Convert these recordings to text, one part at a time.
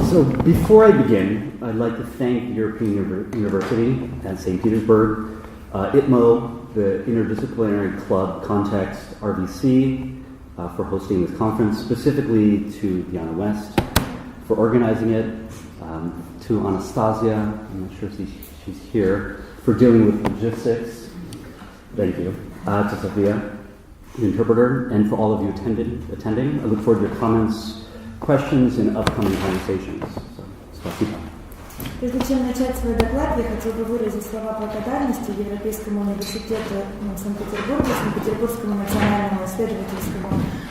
So before I begin, I'd like to thank the European University at St. Petersburg, ITMO, the Interdisciplinary Club Context, RVC, for hosting this conference, specifically to Diana West for organizing it, to Anastasia, I'm not sure if she's here, for dealing with logistics, thank you, to Sophia, the interpreter, and for all of you attending. I look forward to your comments, questions, and upcoming conversations. So, спасибо. Прежде чем начать свой доклад, я хотел бы выразить слова благодарности Европейскому университету Санкт-Петербурга, Санкт-Петербургскому национальному исследовательскому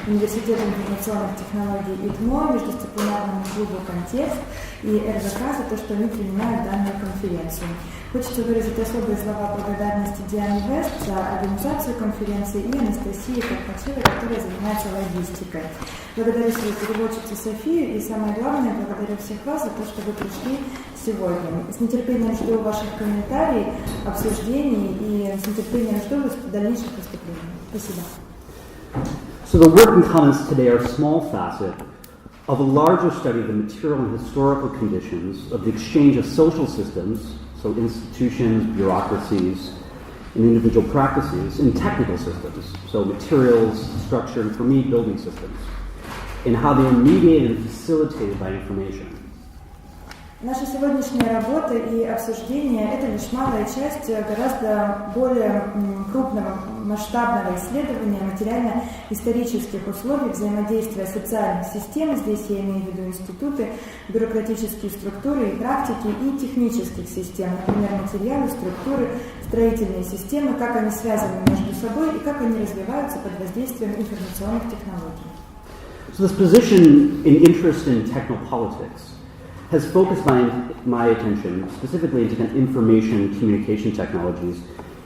университету информационных технологий ИТМО, междисциплинарному клубу «Контекст» и РВК за то, что они принимают данную конференцию. Хочется выразить особые слова благодарности Диане Вест за организацию конференции и Анастасии Карпачевой, которая занимается логистикой. Благодарю свою переводчицу Софию и, самое главное, благодарю всех вас за то, что вы пришли сегодня. С нетерпением жду ваших комментариев, обсуждений и с нетерпением жду дальнейших выступлений. Спасибо. So the working comments today are a small facet of a larger study of the material and historical conditions of the exchange of social systems, so institutions, bureaucracies, and individual practices, in technical systems, so materials, structure, and for me, building systems, and how they are mediated and facilitated by information. Наша сегодняшняя работа и обсуждение – это лишь малая часть гораздо более крупного масштабного исследования материально-исторических условий взаимодействия социальных систем, здесь я имею в виду институты, бюрократические структуры и практики, и технических систем, например, материалы, структуры, строительные системы, как они связаны между собой и как они развиваются под воздействием информационных технологий. So this position in interest in technopolitics has focused my attention specifically into kind of information communication technologies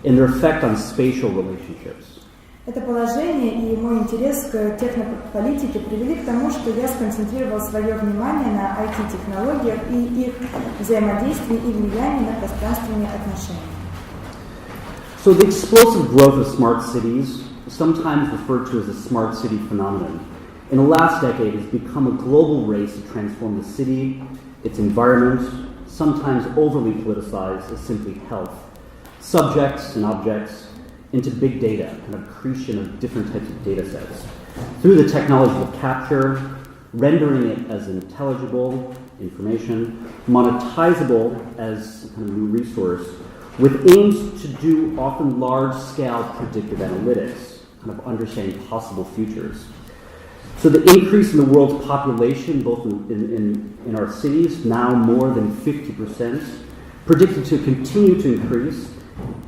and their effect on spatial relationships. Это положение и мой интерес к технополитике привели к тому, что я сконцентрировал свое внимание на IT-технологиях и их взаимодействии и влиянии на пространственные отношения. So the explosive growth of smart cities, sometimes referred to as the smart city phenomenon, in the last decade has become a global race to transform the city, its environment, sometimes overly politicized as simply health, subjects and objects, into big data, kind of accretion of different types of data sets, through the technology of capture, rendering it as intelligible information, monetizable as a kind of new resource, with aims to do often large-scale predictive analytics, kind of understanding possible futures. So the increase in the world's population, both in our cities, now more than 50%, predicted to continue to increase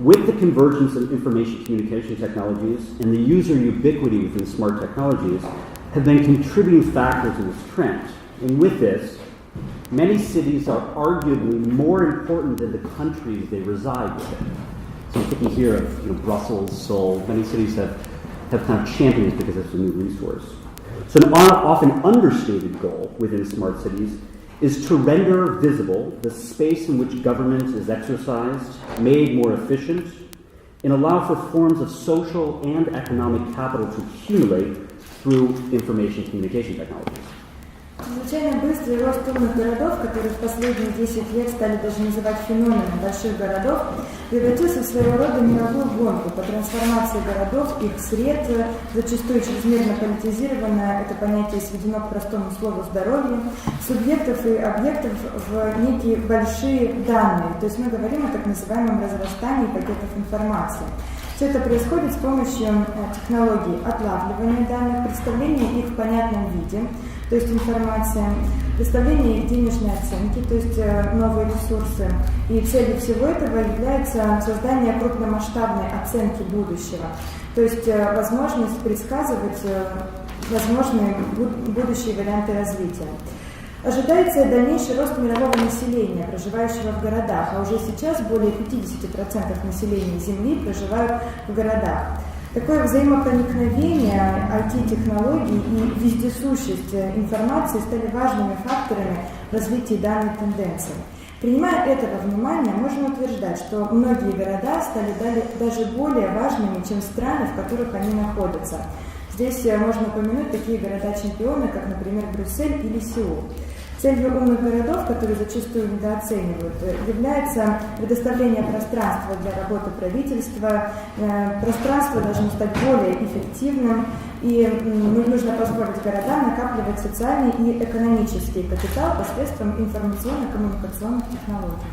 with the convergence of information communication technologies and the user ubiquity within smart technologies have been contributing factors in this trend. And with this, many cities are arguably more important than the countries they reside within. So I'm thinking here of Brussels, Seoul. Many cities have kind of champions because it's a new resource. So an often understated goal within smart cities is to render visible the space in which government is exercised, made more efficient, and allow for forms of social and economic capital to accumulate through information communication technologies. Чрезвычайно быстрый рост умных городов, которые в последние 10 лет стали даже называть феноменом больших городов, превратился в своего рода мировую гонку по трансформации городов, их сред, зачастую чрезмерно политизированное, это понятие сведено к простому слову «здоровье», субъектов и объектов в некие большие данные. То есть мы говорим о так называемом разрастании пакетов информации. Все это происходит с помощью технологий отлавливания данных, представления их в понятном виде, то есть информация, представление их денежной оценки, то есть новые ресурсы. И целью всего этого является создание крупномасштабной оценки будущего, то есть возможность предсказывать возможные будущие варианты развития. Ожидается дальнейший рост мирового населения, проживающего в городах, а уже сейчас более 50% населения Земли проживают в городах. Такое взаимопроникновение IT-технологий и вездесущесть информации стали важными факторами в развитии данной тенденции. Принимая это во внимание, можно утверждать, что многие города стали даже более важными, чем страны, в которых они находятся. Здесь можно упомянуть такие города-чемпионы, как, например, Брюссель или Сеул. Целью умных городов, которые зачастую недооценивают, является предоставление пространства для работы правительства. Пространство должно стать более эффективным, и нужно позволить городам накапливать социальный и экономический капитал посредством информационно-коммуникационных технологий.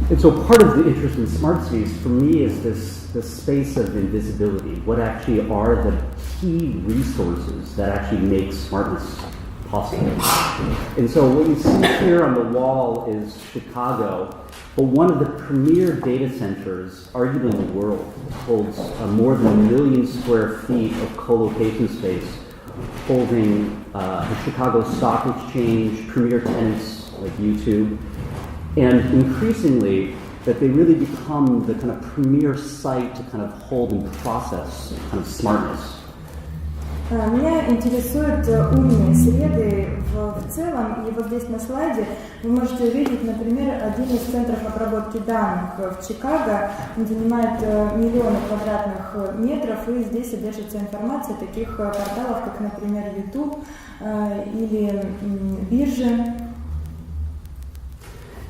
And so part of the interest in smart cities for me is this space of invisibility. What actually are the key resources that actually make smartness possible? And so what you see here on the wall is Chicago, but one of the premier data centers, arguably in the world, holds more than 1 million square feet of co-location space, holding the Chicago Stock Exchange, premier tenants like YouTube, and increasingly that they really become the kind of premier site to kind of hold and process kind of smartness. Меня интересуют умные среды в целом, и вот здесь на слайде вы можете увидеть, например, один из центров обработки данных в Чикаго. Он занимает миллионы квадратных метров, и здесь содержится информация таких порталов, как, например, YouTube или биржи.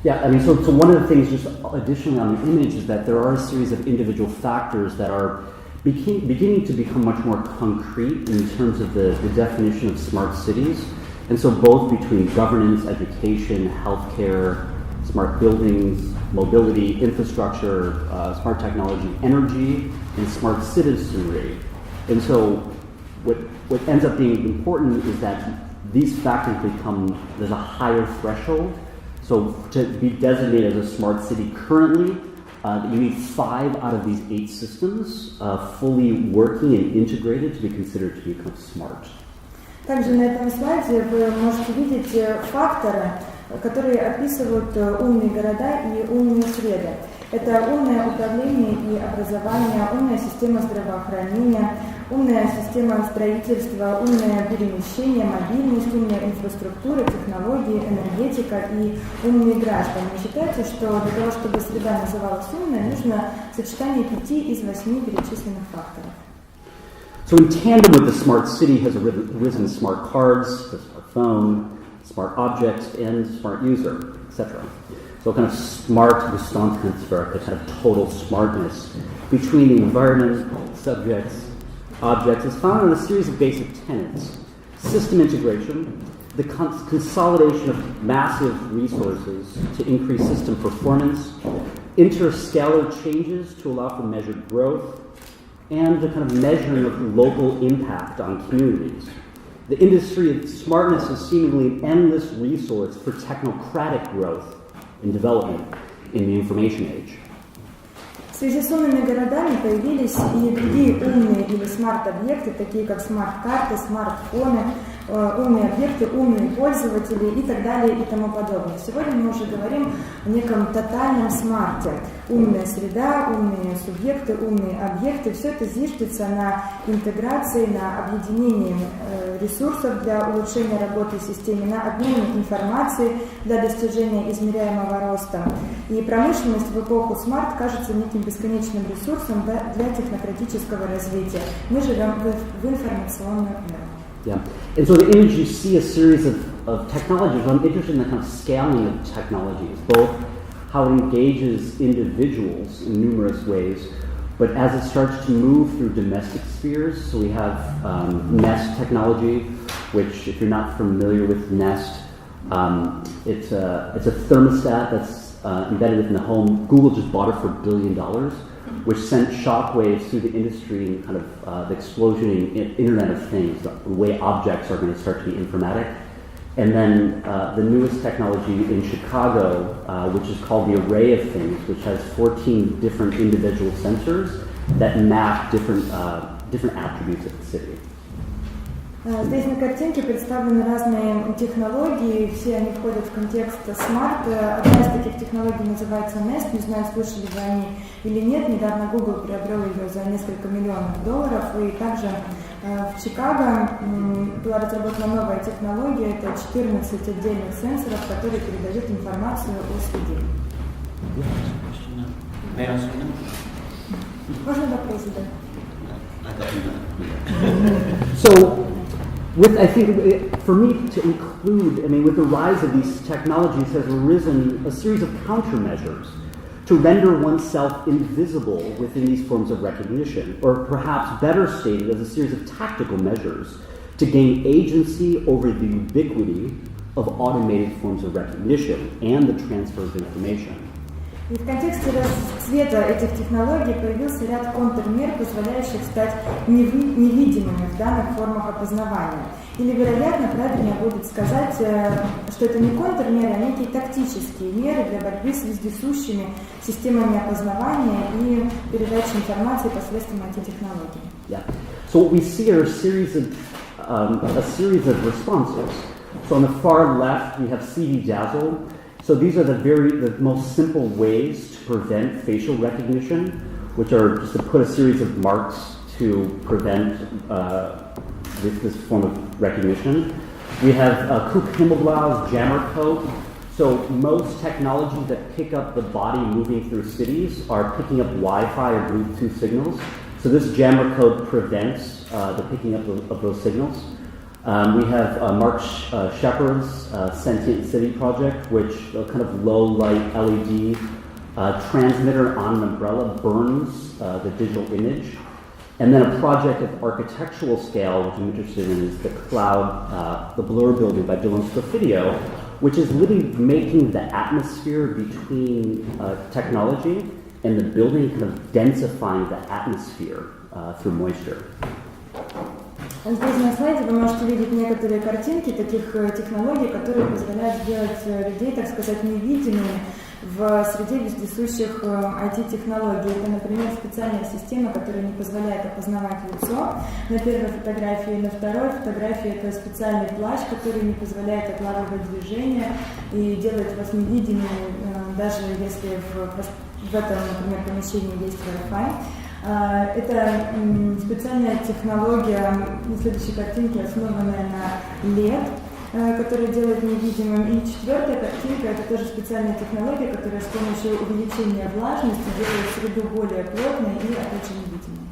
Yeah, I mean, so one of the things just additionally on the image is that there are a series of individual factors that are beginning to become much more concrete in terms of the definition of smart cities. And so both between governance, education, healthcare, smart buildings, mobility, infrastructure, smart technology, energy, and smart citizenry. And so what ends up being important is that these factors there's a higher threshold. So to be designated as a smart city currently, you need 5 out of these 8 systems fully working and integrated to be considered to become smart. Также на этом слайде вы можете видеть факторы, которые описывают умные города и умные среды. Это умное управление и образование, умная система здравоохранения, умная система строительства, умное перемещение, мобильность, умная инфраструктура, технологии, энергетика и умные граждане. Считается, что для того, чтобы среда называлась умной, нужно сочетание 5 из 8 перечисленных факторов. So in tandem with the smart city has arisen smart cards, the smartphone, smart objects, and smart user, etc. So kind of smart Gesamtkunstwerk, a kind of total smartness between the environment, subjects, objects is found in a series of basic tenets. System integration, the consolidation of massive resources to increase system performance, interscalar changes to allow for measured growth, and the kind of measuring of local impact on communities. The industry of smartness is seemingly an endless resource for technocratic growth and development in the information age. В связи с умными городами появились и другие умные или смарт-объекты, такие как смарт-карты, смартфоны, умные объекты, умные пользователи и так далее и тому подобное. Сегодня мы уже говорим о неком тотальном смарте. Умная среда, умные субъекты, умные объекты. Все это зиждется на интеграции, на объединении ресурсов для улучшения работы системы, на обмене информацией для достижения измеряемого роста. И промышленность в эпоху смарт кажется неким бесконечным ресурсом для технократического развития. Мы живем в информационную эру. Yeah, and so the image you see a series of technologies. I'm interested in the kind of scaling of technologies, both how it engages individuals in numerous ways, but as it starts to move through domestic spheres. So we have Nest technology, which, if you're not familiar with Nest, it's a thermostat that's embedded in the home. Google just bought it for $1 billion, which sent shockwaves through the industry and kind of the explosion in Internet of Things, the way objects are going to start to be informatic. And then the newest technology in Chicago, which is called the Array of Things, which has 14 different individual sensors that map different attributes of the city. Здесь на картинке представлены разные технологии, все они входят в контекст смарт. Одна из таких технологий называется Nest, не знаю, слышали вы о ней или нет. Недавно Google приобрел ее за несколько миллионов долларов. И также в Чикаго была разработана новая технология, это 14 отдельных сенсоров, которые передают информацию о среде. Можно вопрос задать? So, I think, for me to include, with the rise of these technologies has arisen a series of countermeasures to render oneself invisible within these forms of recognition, or perhaps better stated as a series of tactical measures to gain agency over the ubiquity of automated forms of recognition and the transfer of information. И в контексте расцвета этих технологий появился ряд контрмер, позволяющих стать невидимыми в данных формах опознавания. Или, вероятно, правильнее будет сказать, что это не контрмеры, а некие тактические меры для борьбы с вездесущими системами опознавания и передачи информации посредством IT-технологий. Yeah. So what we see are a series of responses. So on the far left, we have CD Dazzle. So these are the most simple ways to prevent facial recognition, which are just to put a series of marks to prevent this form of recognition. We have Coop Himmelblau's jammer code. So most technologies that pick up the body moving through cities are picking up Wi-Fi or Bluetooth signals. So this jammer code prevents the picking up of those signals. We have Mark Shepard's Sentient City project, which kind of low-light LED transmitter on an umbrella burns the digital image. And then a project of architectural scale, which I'm interested in, is the Cloud, the Blur building by Dylan Scofidio, which is literally making the atmosphere between technology and the building, kind of densifying the atmosphere through moisture. Здесь на слайде вы можете видеть некоторые картинки таких технологий, которые позволяют сделать людей, так сказать, невидимыми в среде вездесущих IT-технологий. Это, например, специальная система, которая не позволяет опознавать лицо на первой фотографии, на второй фотографии это специальный плащ, который не позволяет отлавливать движение и делает вас невидимыми, даже если в этом, например, помещении есть Wi-Fi. Это специальная технология, на следующей картинке, основанная на LED, которая делает невидимым. И четвертая картинка – это тоже специальная технология, которая с помощью увеличения влажности делает среду более плотной и, опять же, невидимой.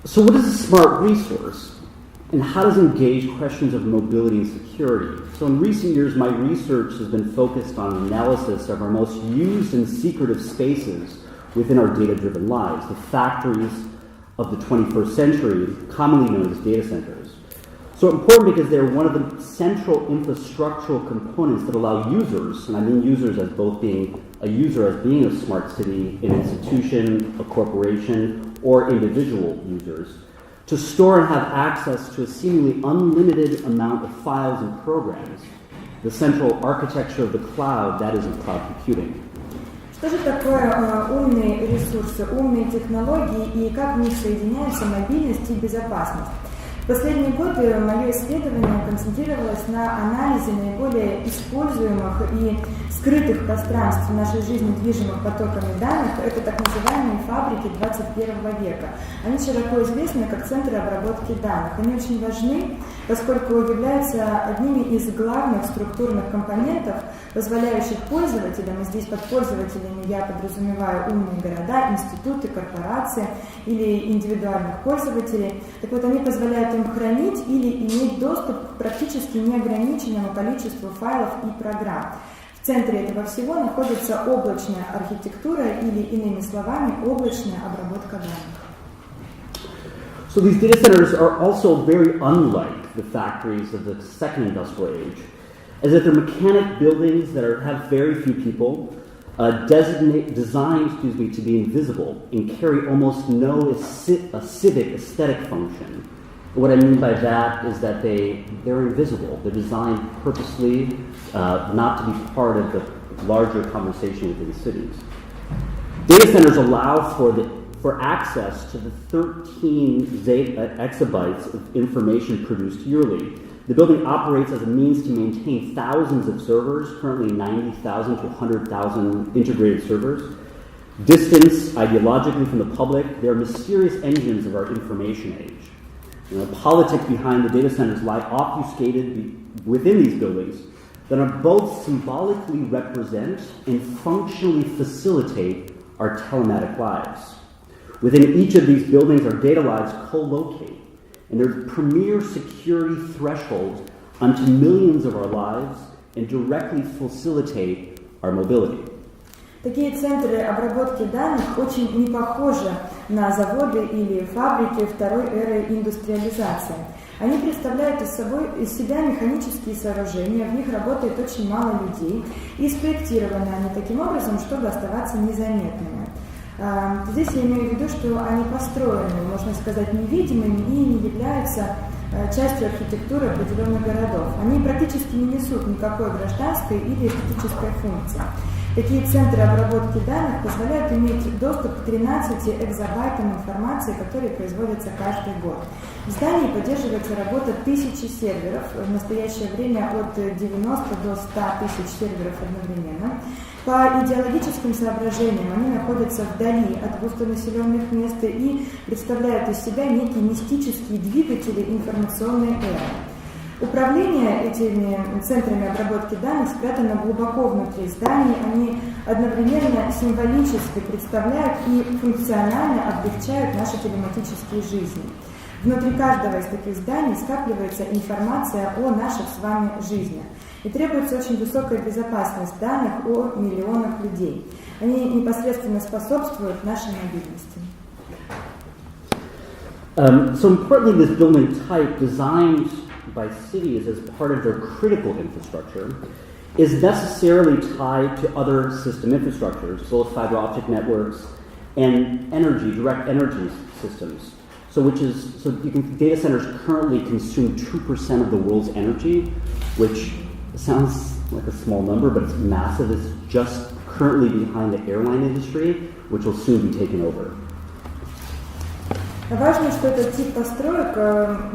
So what is a smart resource? And how does it engage questions of mobility and security? So in recent years, my research has been focused on analysis of our most used and secretive spaces within our data-driven lives, the factories of the 21st century, commonly known as data centers. So important because they're one of the central infrastructural components that allow users, and I mean users as both being a user as being a smart city, an institution, a corporation, or individual users, to store and have access to a seemingly unlimited amount of files and programs, the central architecture of the cloud, that is in cloud computing. Что же такое умные ресурсы, умные технологии и как в них соединяются мобильность и безопасность? В последние годы мое исследование концентрировалось на анализе наиболее используемых и скрытых пространств в нашей жизни, движимых потоками данных. Это так называемые фабрики 21 века. Они широко известны как центры обработки данных. Они очень важны, поскольку являются одними из главных структурных компонентов, позволяющих пользователям, и здесь под пользователями я подразумеваю умные города, институты, корпорации или индивидуальных пользователей, так вот они позволяют им хранить или иметь доступ к практически неограниченному количеству файлов и программ. В центре этого всего находится облачная архитектура или, иными словами, облачная обработка данных. So these data centers are also very unlike the factories of the second industrial age, as if they're mechanic buildings that have very few people, designed to be invisible and carry almost no civic aesthetic function. What I mean by that is that they're invisible. They're designed purposely not to be part of the larger conversation within cities. Data centers allow for access to the 13 exabytes of information produced yearly. The building operates as a means to maintain thousands of servers, currently 90,000 to 100,000 integrated servers. Distanced ideologically from the public, they are mysterious engines of our information age. The politics behind the data centers lie obfuscated within these buildings that are both symbolically represent and functionally facilitate our telematic lives. Within each of these buildings, our data lives co-locate. and their premier security threshold onto millions of our lives and directly facilitate our mobility. Такие центры обработки данных очень не похожи на заводы или фабрики второй эры индустриализации. Они представляют из себя механические сооружения, в них работает очень мало людей, и спроектированы они таким образом, чтобы оставаться незаметными. Здесь я имею в виду, что они построены, можно сказать, невидимыми и не являются частью архитектуры определенных городов. Они практически не несут никакой гражданской или эстетической функции. Такие центры обработки данных позволяют иметь доступ к 13 экзобайтам информации, которые производятся каждый год. В здании поддерживается работа тысячи серверов, в настоящее время от 90 до 100 тысяч серверов одновременно. По идеологическим соображениям они находятся вдали от густонаселенных мест и представляют из себя некие мистические двигатели информационной эры. Управление этими центрами обработки данных спрятано глубоко внутри зданий, они одновременно символически представляют и функционально облегчают наши телематические жизни. Внутри каждого из таких зданий скапливается информация о наших с вами жизнях. И требуется очень высокая безопасность данных о миллионах людей. Они непосредственно способствуют нашей мобильности. So importantly, this building type, designed by cities as part of their critical infrastructure, is necessarily tied to other system infrastructures, both fiber optic networks and direct energy systems. Data centers currently consume 2% of the world's energy, which sounds like a small number, but it's massive. It's just currently behind the airline industry, which will soon be taken over. Важно, что этот тип построек,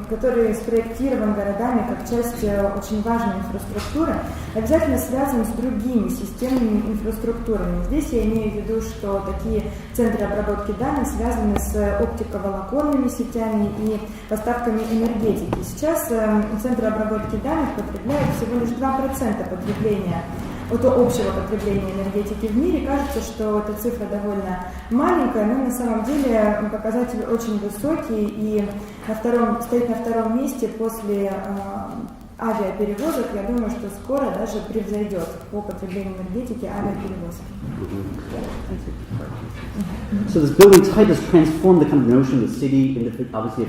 который спроектирован городами как часть очень важной инфраструктуры, обязательно связан с другими системными инфраструктурами. Здесь я имею в виду, что такие центры обработки данных связаны с оптиковолоконными сетями и поставками энергетики. Сейчас центры обработки данных потребляют всего лишь 2% потребления от общего потребления энергетики в мире. Кажется, что эта цифра довольно маленькая, но на самом деле показатель очень высокий и стоит на втором месте после авиаперевозок. Я думаю, что скоро даже превзойдет по потреблению энергетики авиаперевозки. So this building type has transformed the kind of notion of the city, obviously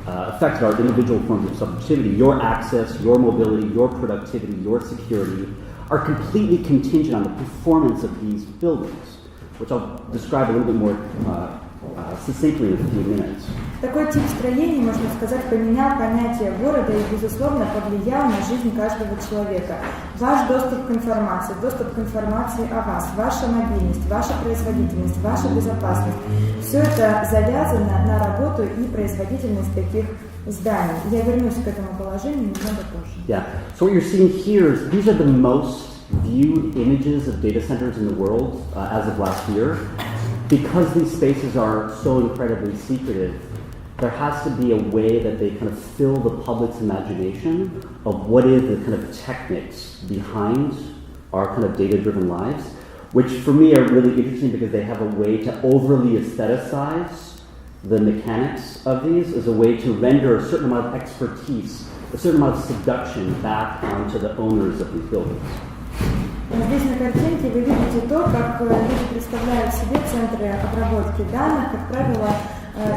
affected our individual forms of subjectivity. Your access, your mobility, your productivity, your security are completely contingent on the performance of these buildings, which I'll describe a little bit more succinctly in a few minutes. Такой тип строений, можно сказать, поменял понятие города и, безусловно, повлиял на жизнь каждого человека. Ваш доступ к информации о вас, ваша мобильность, ваша производительность, ваша безопасность – все это завязано на работу и производительность таких зданий. Я вернусь к этому положению немного позже. Yeah. So what you're seeing here is these are the most viewed images of data centers in the world as of last year. Because these spaces are so incredibly secretive, there has to be a way that they kind of fill the public's imagination of what is the kind of techniques behind our kind of data-driven lives, which for me are really interesting because they have a way to overly aestheticize the mechanics of these as a way to render a certain amount of expertise, a certain amount of seduction back onto the owners of these buildings. Здесь на картинке вы видите то, как люди представляют себе центры обработки данных. Как правило,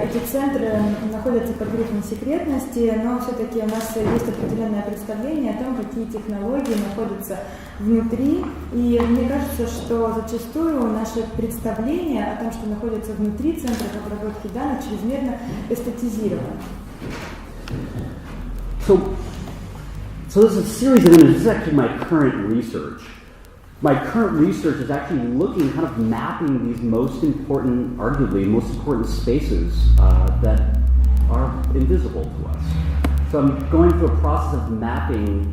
эти центры находятся под грифом секретности, но все-таки у нас есть определенное представление о том, какие технологии находятся внутри. И мне кажется, что зачастую наше представление о том, что находится внутри центров обработки данных, чрезмерно эстетизировано. So this is a series of images. This is actually my current research. My current research is actually looking, kind of mapping these arguably most important spaces that are invisible to us. So I'm going through a process of mapping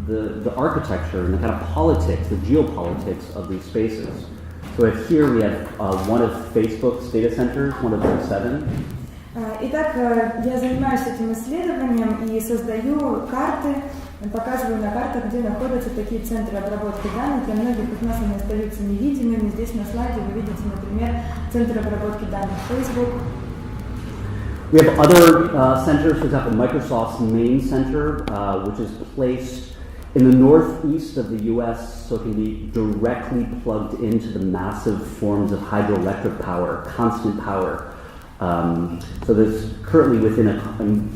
the architecture and the kind of politics, the geopolitics of these spaces. So here we have one of Facebook's data centers, one of their 7. Итак, я занимаюсь этим исследованием и создаю карты, показываю на картах, где находятся такие центры обработки данных. Для многих из нас они остаются невидимыми. Здесь на слайде вы видите, например, центр обработки данных Facebook. We have other centers, for example, Microsoft's main center, which is placed in the northeast of the US, so it can be directly plugged into the massive forms of hydroelectric power, constant power. So there's currently within a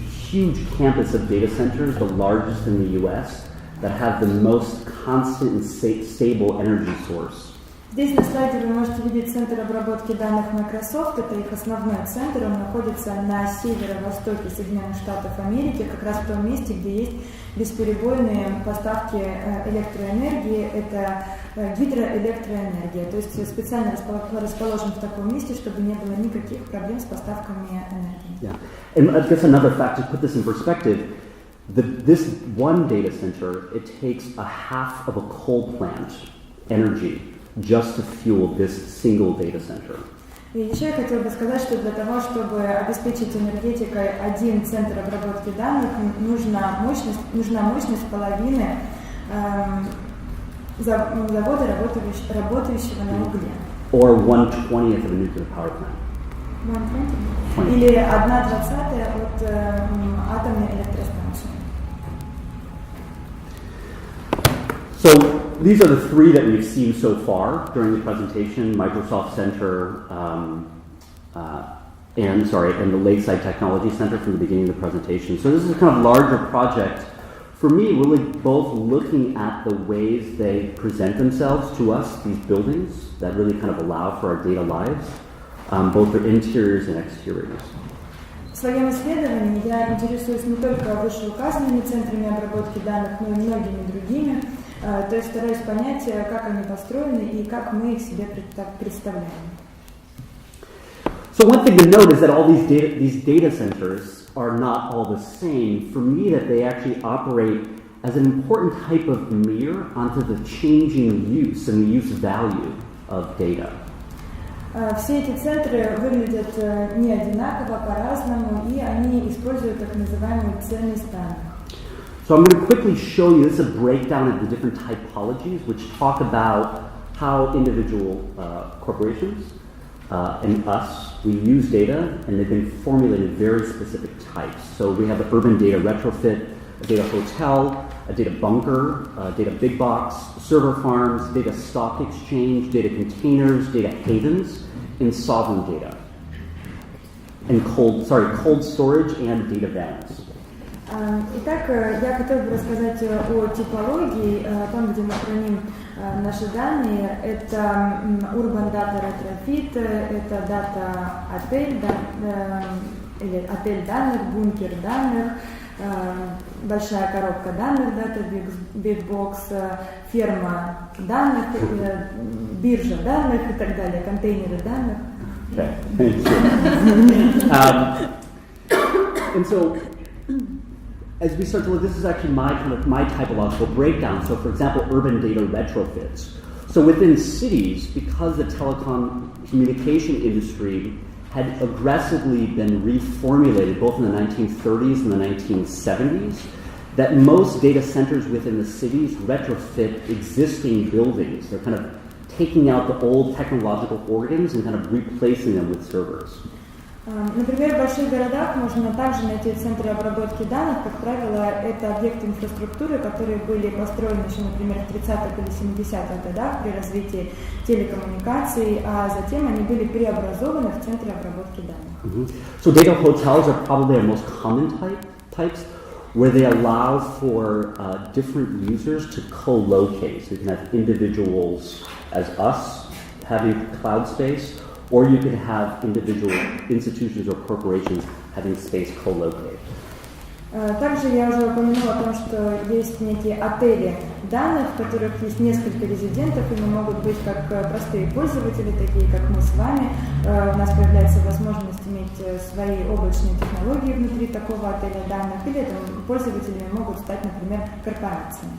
huge campus of data centers, the largest in the US, that have the most constant and stable energy source. Здесь на слайде вы можете видеть центр обработки данных Microsoft. Это их основной центр. Он находится на северо-востоке Соединенных Штатов Америки, как раз в том месте, где есть бесперебойные поставки электроэнергии. Это гидроэлектроэнергия. То есть специально расположен в таком месте, чтобы не было никаких проблем с поставками энергии. Yeah. And I guess another fact, to put this in perspective, this one data center, it takes a half of a coal plant energy just to fuel this single data center. И еще я хотела бы сказать, что для того, чтобы обеспечить энергетикой один центр обработки данных, нужна мощность половины завода, работающего на угле. Or 1/20th of a nuclear power plant. 1/20? Или 1/20 от атомной электростанции. So these are the three that we've seen so far during the presentation: Microsoft Center and the Lakeside Technology Center from the beginning of the presentation. So this is a kind of larger project for me, really both looking at the ways they present themselves to us, these buildings that really kind of allow for our data lives, both their interiors and exteriors. В своем исследовании я интересуюсь не только вышеуказанными центрами обработки данных, но и многими другими. То есть стараюсь понять, как они построены и как мы их себе представляем. So one thing to note is that all these data centers are not all the same. For me, that they actually operate as an important type of mirror onto the changing use and the use value of data. Все эти центры выглядят не одинаково, по-разному, и они используют так называемую ценность данных. So I'm going to quickly show you, this is a breakdown of the different typologies which talk about how individual corporations and us, we use data, and they've been formulated very specific types. So we have an urban data retrofit, a data hotel, a data bunker, a data big box, server farms, data stock exchange, data containers, data havens, and sovereign data. And cold storage and data vans. Итак, я хотела бы рассказать о типологии, там, где мы храним наши данные. Это Urban Data Retrofit, это дата-отель, или отель данных, бункер данных, большая коробка данных, дата Big Box, ферма данных, биржа данных и так далее, контейнеры данных. Okay, thank you. And so, as we start to look, this is actually my typological breakdown. So, for example, urban data retrofits. So within cities, because the telecom communication industry had aggressively been reformulated both in the 1930s and the 1970s, that most data centers within the cities retrofit existing buildings. They're kind of taking out the old technological organs and kind of replacing them with servers. Например, в больших городах можно также найти центры обработки данных. Как правило, это объекты инфраструктуры, которые были построены еще, например, в 30-х или 70-х годах при развитии телекоммуникаций, а затем они были преобразованы в центры обработки данных. So data hotels are probably our most common types, where they allow for different users to co-locate. So you can have individuals as us having cloud space, or you can have individual institutions or corporations having space co-located. Также я уже упомянула о том, что есть некие отели данных, в которых есть несколько резидентов, и мы могут быть как простые пользователи, такие как мы с вами. У нас появляется возможность иметь свои облачные технологии внутри такого отеля данных, или пользователями могут стать, например, корпорациями.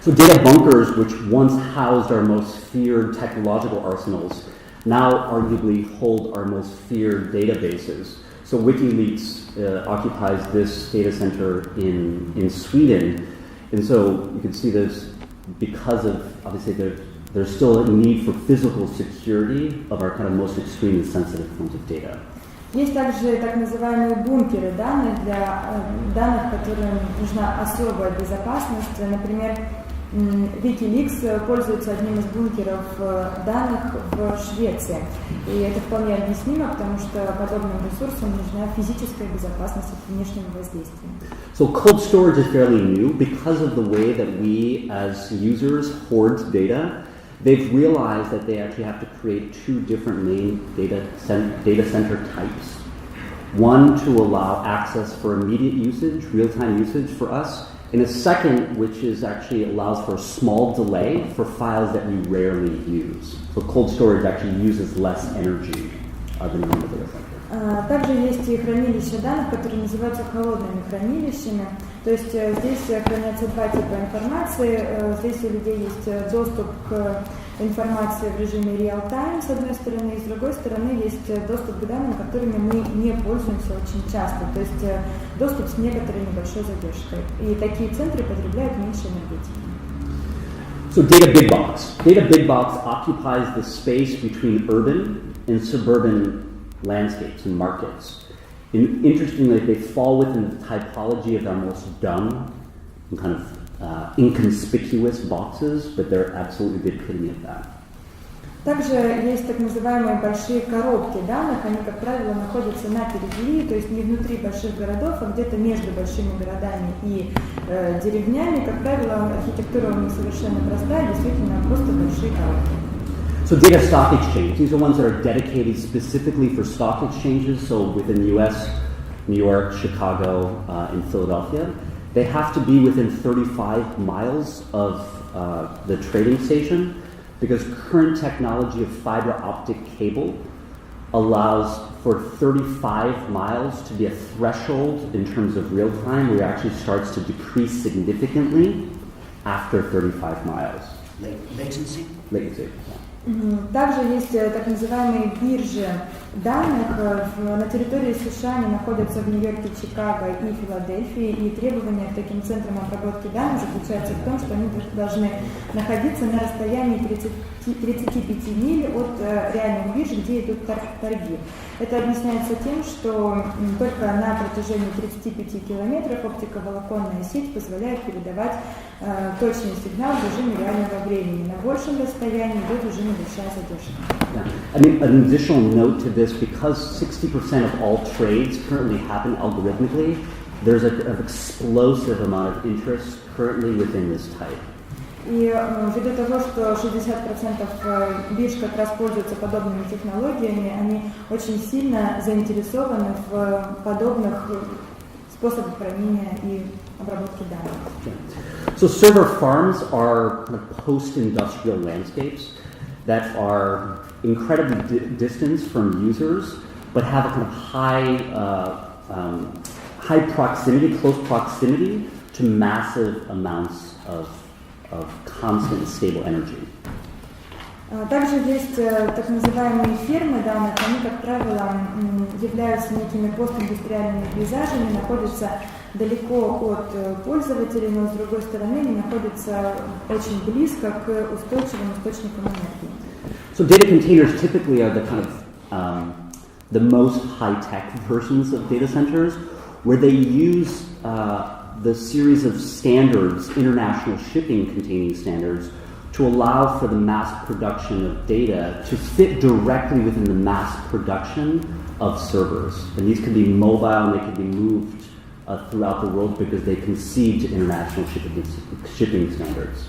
So data bunkers, which once housed our most feared technological arsenals, now arguably hold our most feared databases. So WikiLeaks occupies this data center in Sweden, and so you can see this because of, obviously, there's still a need for physical security of our kind of most extreme and sensitive forms of data. Есть также так называемые бункеры данных для данных, которым нужна особая безопасность. Например, Wikileaks пользуется одним из бункеров данных в Швеции. И это вполне объяснимо, потому что подобным ресурсам нужна физическая безопасность от внешнего воздействия. So cold storage is fairly new because of the way that we as users hoard data. They've realized that they actually have to create two different main data center types. One to allow access for immediate usage, real-time usage for us, and a second which is actually allows for a small delay for files that we rarely use. So cold storage actually uses less energy than the data center. Также есть и хранилища данных, которые называются холодными хранилищами. То есть здесь хранятся два типа информации. Здесь у людей есть доступ к информации в режиме real-time, с одной стороны, и с другой стороны есть доступ к данным, которыми мы не пользуемся очень часто. То есть доступ с некоторой небольшой задержкой. И такие центры потребляют меньше энергетики. So data big box. Data big box occupies the space between urban and suburban landscapes and markets. And interestingly, they fall within the typology of our most dumb and kind of inconspicuous boxes, but they're absolutely the epitome of that. Также есть так называемые большие коробки данных, они, как правило, находятся на периферии, то есть не внутри больших городов, а где-то между большими городами и деревнями. Как правило, архитектура у них совершенно простая, действительно просто большие коробки. So data stock exchange, these are ones that are dedicated specifically for stock exchanges, so within the US, New York, Chicago, and Philadelphia. They have to be within 35 miles of the trading station because current technology of fiber optic cable allows for 35 miles to be a threshold in terms of real time where it actually starts to decrease significantly after 35 miles. Latency? Latency. Также есть так называемые биржи данных. На территории США они находятся в Нью-Йорке, Чикаго и Филадельфии, и требования к таким центрам обработки данных заключаются в том, что они должны находиться на расстоянии 35 миль от реальных бирж, где идут торги. Это объясняется тем, что только на протяжении 35 километров оптиковолоконная сеть позволяет передавать точный сигнал в режиме реального времени. На большем расстоянии идет уже небольшая задержка. Yeah. I mean, an additional note to this, because 60% of all trades currently happen algorithmically, there's an explosive amount of interest currently within this type. И ввиду того, что 60% бирж как раз пользуются подобными технологиями, они очень сильно заинтересованы в подобных способах хранения и обработки данных. Yeah. So server farms are kind of post-industrial landscapes that are incredibly distant from users, but have a kind of high proximity, close proximity to massive amounts of constant and stable energy. Также есть так называемые фермы данных, они, как правило, являются некими постиндустриальными пейзажами, находятся далеко от пользователей, но с другой стороны они находятся очень близко к устойчивым источникам энергии. So data containers typically are the kind of the most high-tech versions of data centers, where they use the series of standards, international shipping containing standards, to allow for the mass production of data to fit directly within the mass production of servers. And these can be mobile and they can be moved throughout the world because they concede to international shipping standards.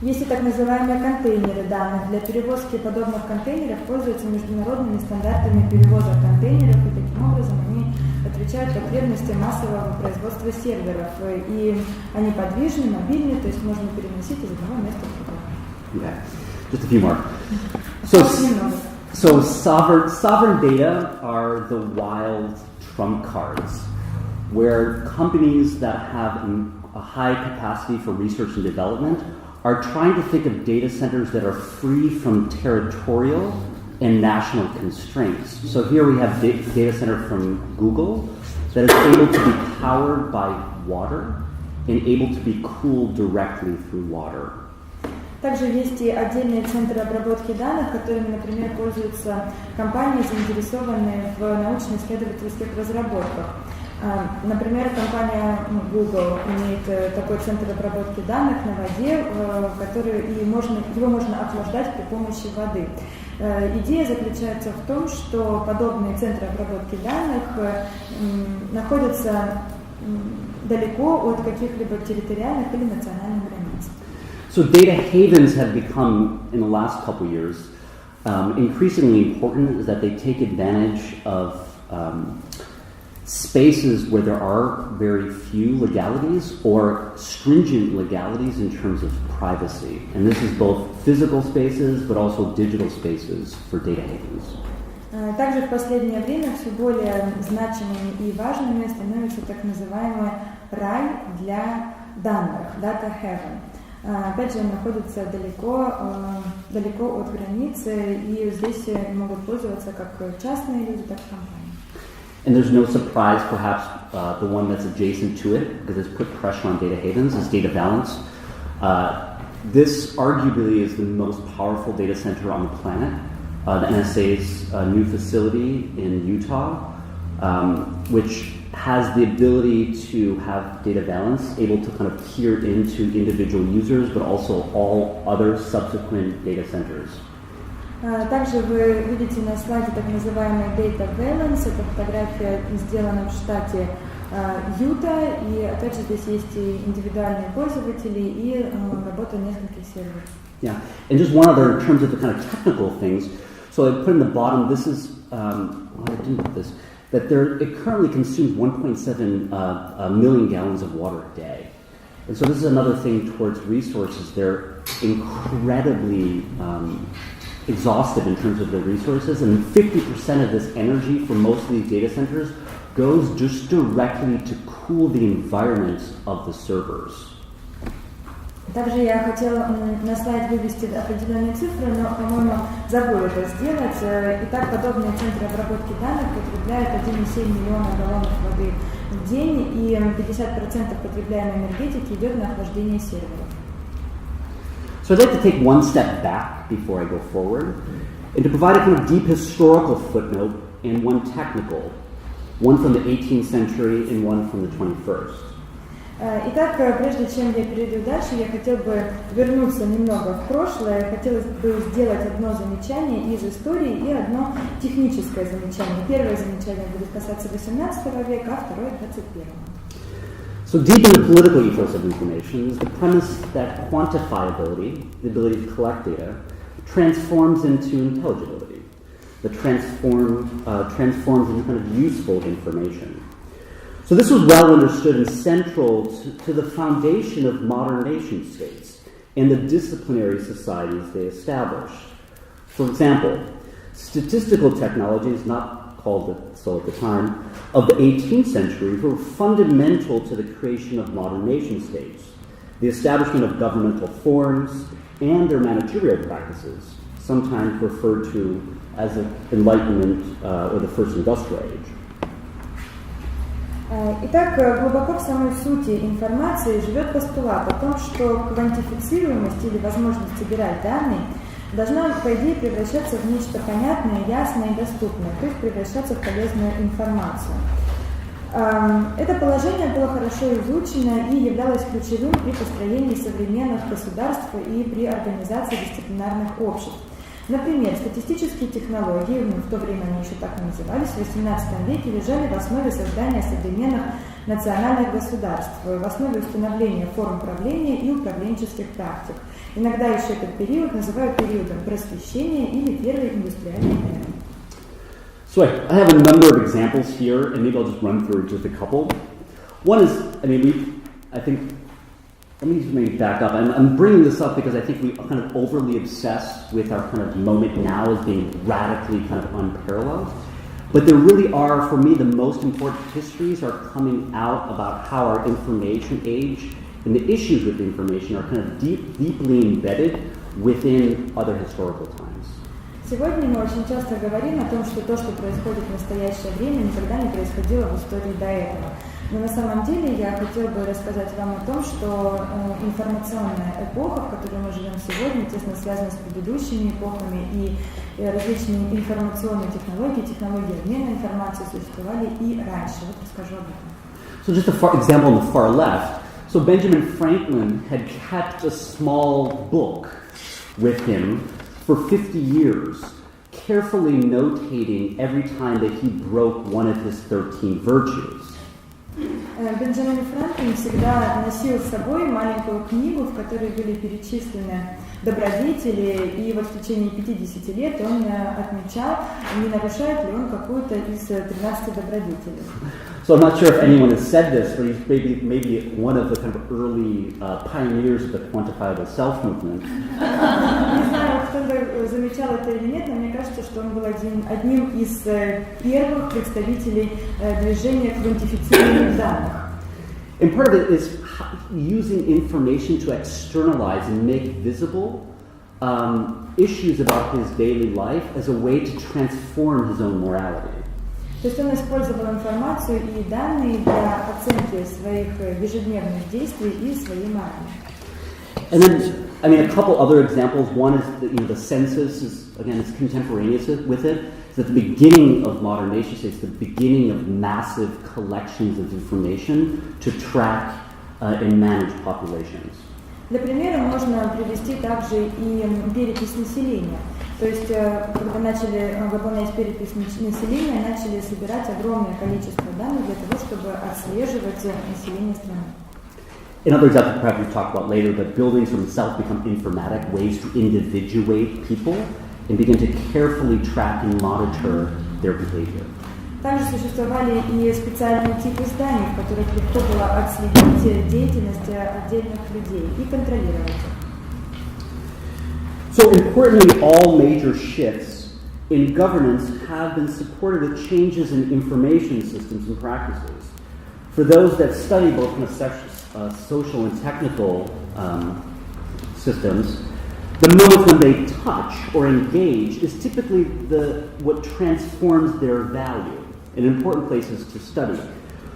Есть и так называемые контейнеры данных. Для перевозки подобных контейнеров пользуются международными стандартами перевоза контейнеров, и таким образом они отвечают потребностям массового производства серверов. И они подвижны, мобильны, то есть можно переносить из одного места в другое. Okay, just a few more. So sovereign data are the wild trump cards, where companies that have a high capacity for research and development are trying to think of data centers that are free from territorial and national constraints. So here we have data center from Google that is able to be powered by water and able to be cooled directly through water. Также есть и отдельные центры обработки данных, которыми, например, пользуются компании, заинтересованные в научно-исследовательских разработках. Например, компания Google имеет такой центр обработки данных на воде, его можно охлаждать при помощи воды. Идея заключается в том, что подобные центры обработки данных находятся далеко от каких-либо территориальных или национальных границ. So data havens have become, in the last couple years, increasingly important is that they take advantage of spaces where there are very few legalities or stringent legalities in terms of privacy. And this is both physical spaces but also digital spaces for data havens. Также в последнее время все более значимыми и важными становится так называемый рай для данных, data haven. Опять же, он находится далеко от границы, и здесь могут пользоваться как частные люди, так и компании. And there's no surprise, perhaps, the one that's adjacent to it, because it's put pressure on data havens, is data balance. This arguably is the most powerful data center on the planet. The NSA's new facility in Utah, which has the ability to have data balance, able to kind of peer into individual users, but also all other subsequent data centers. Также вы видите на слайде так называемый Data Balance. Это фотография сделана в штате Юта. И опять же здесь есть и индивидуальные пользователи, и работа нескольких серверов. Yeah, and just one other in terms of the kind of technical things. So I put in the bottom, this is, I didn't put this, that it currently consumes 1.7 million gallons of water a day. And so this is another thing towards resources. They're incredibly exhaustive in terms of their resources, and 50% of this energy for most of these data centers goes just directly to cool the environment of the servers. Также я хотела на слайд вывести определенные цифры, но, по-моему, забыл это сделать. Итак, подобные центры обработки данных потребляют 1,7 миллиона галлонов воды в день, и 50% потребляемой энергетики идет на охлаждение серверов. So I'd like to take one step back before I go forward, and to provide a kind of deep historical footnote and one technical, one from the 18th century and one from the 21st. Итак, прежде чем я перейду дальше, я хотел бы вернуться немного в прошлое. Хотелось бы сделать одно замечание из истории и одно техническое замечание. Первое замечание будет касаться 18 века, а второе 21. So deep in the political ethos of information is the premise that quantifiability, the ability to collect data, transforms into intelligibility, that transforms into kind of useful information. So this was well understood and central to the foundation of modern nation states and the disciplinary societies they established. For example, statistical technologies, not called it so at the time, of the 18th century were fundamental to the creation of modern nation states, the establishment of governmental forms, and their managerial practices, sometimes referred to as the Enlightenment or the First Industrial Age. Итак, глубоко в самой сути информации живет постулат о том, что квантифицируемость или возможность собирать данные должна, по идее, превращаться в нечто понятное, ясное и доступное, то есть превращаться в полезную информацию. Это положение было хорошо изучено и являлось ключевым при построении современных государств и при организации дисциплинарных обществ. Например, статистические технологии, в то время они еще так и назывались, в XVIII веке лежали в основе создания современных национальных государств, в основе установления форм правления и управленческих практик. Иногда еще этот период называют периодом просвещения или первой индустриальной эры. So I have a number of examples here, and maybe I'll just run through just a couple. One is, let me just maybe back up. I'm bringing this up because I think we kind of overly obsess with our kind of moment now as being radically kind of unparalleled. But there really are, for me, the most important histories are coming out about how our information age and the issues with information are kind of deeply embedded within other historical times. Сегодня мы очень часто говорим о том, что то, что происходит в настоящее время, никогда не происходило в истории до этого. Но на самом деле я хотела бы рассказать вам о том, что информационная эпоха, в которой мы живем сегодня, тесно связана с предыдущими эпохами, и различные информационные технологии, технологии обмена информацией существовали и раньше. Вот расскажу об этом. So just an example on the far left. So Benjamin Franklin had kept a small book with him for 50 years, carefully notating every time that he broke one of his 13 virtues. Бенджамин Франклин всегда носил с собой маленькую книгу, в которой были перечислены добродетели, и вот в течение 50 лет он отмечал, не нарушает ли он какую-то из 13 добродетелей. So I'm not sure if anyone has said this, but he's maybe one of the kind of early pioneers of the quantifiable self movement. Не знаю, кто-то замечал это или нет, но мне кажется, что он был одним из первых представителей движения квантифицированных данных. And part of it is using information to externalize and make visible issues about his daily life as a way to transform his own morality. То есть он использовал информацию и данные для оценки своих ежедневных действий и своей морали. And then, I mean, a couple other examples. One is the census is, again, it's contemporaneous with it. It's at the beginning of modern nation states, the beginning of massive collections of information to track and manage populations. Для примера можно привести также и перепись населения. То есть, когда начали выполнять перепись населения, начали собирать огромное количество данных для того, чтобы отслеживать население страны. Another example perhaps we talk about later, but buildings themselves become informatic ways to individuate people and begin to carefully track and monitor their behavior. Также существовали и специальные типы зданий, в которых легко было отследить деятельность отдельных людей и контролировать их. So importantly, all major shifts in governance have been supported with changes in information systems and practices. For those that study both kind of social and technical systems, the moment when they touch or engage is typically what transforms their value in important places to study.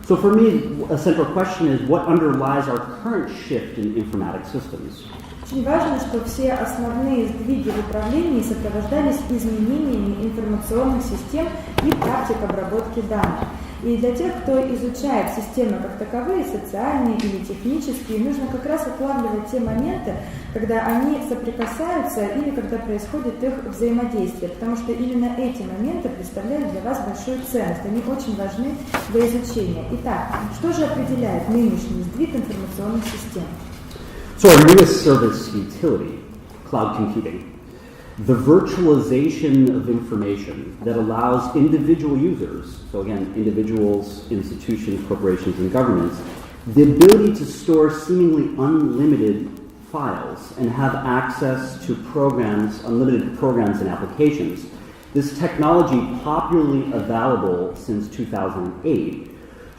So for me, a central question is what underlies our current shift in informatic systems? Очень важно, что все основные сдвиги в управлении сопровождались изменениями информационных систем и практик обработки данных. И для тех, кто изучает системы как таковые, социальные или технические, нужно как раз отлавливать те моменты, когда они соприкасаются или когда происходит их взаимодействие, потому что именно эти моменты представляют для вас большую ценность, они очень важны для изучения. Итак, что же определяет нынешний сдвиг информационных систем? So our newest service utility, cloud computing, the virtualization of information that allows individual users, so again, individuals, institutions, corporations, and governments, the ability to store seemingly unlimited files and have access to programs, unlimited programs and applications. This technology, popularly available since 2008,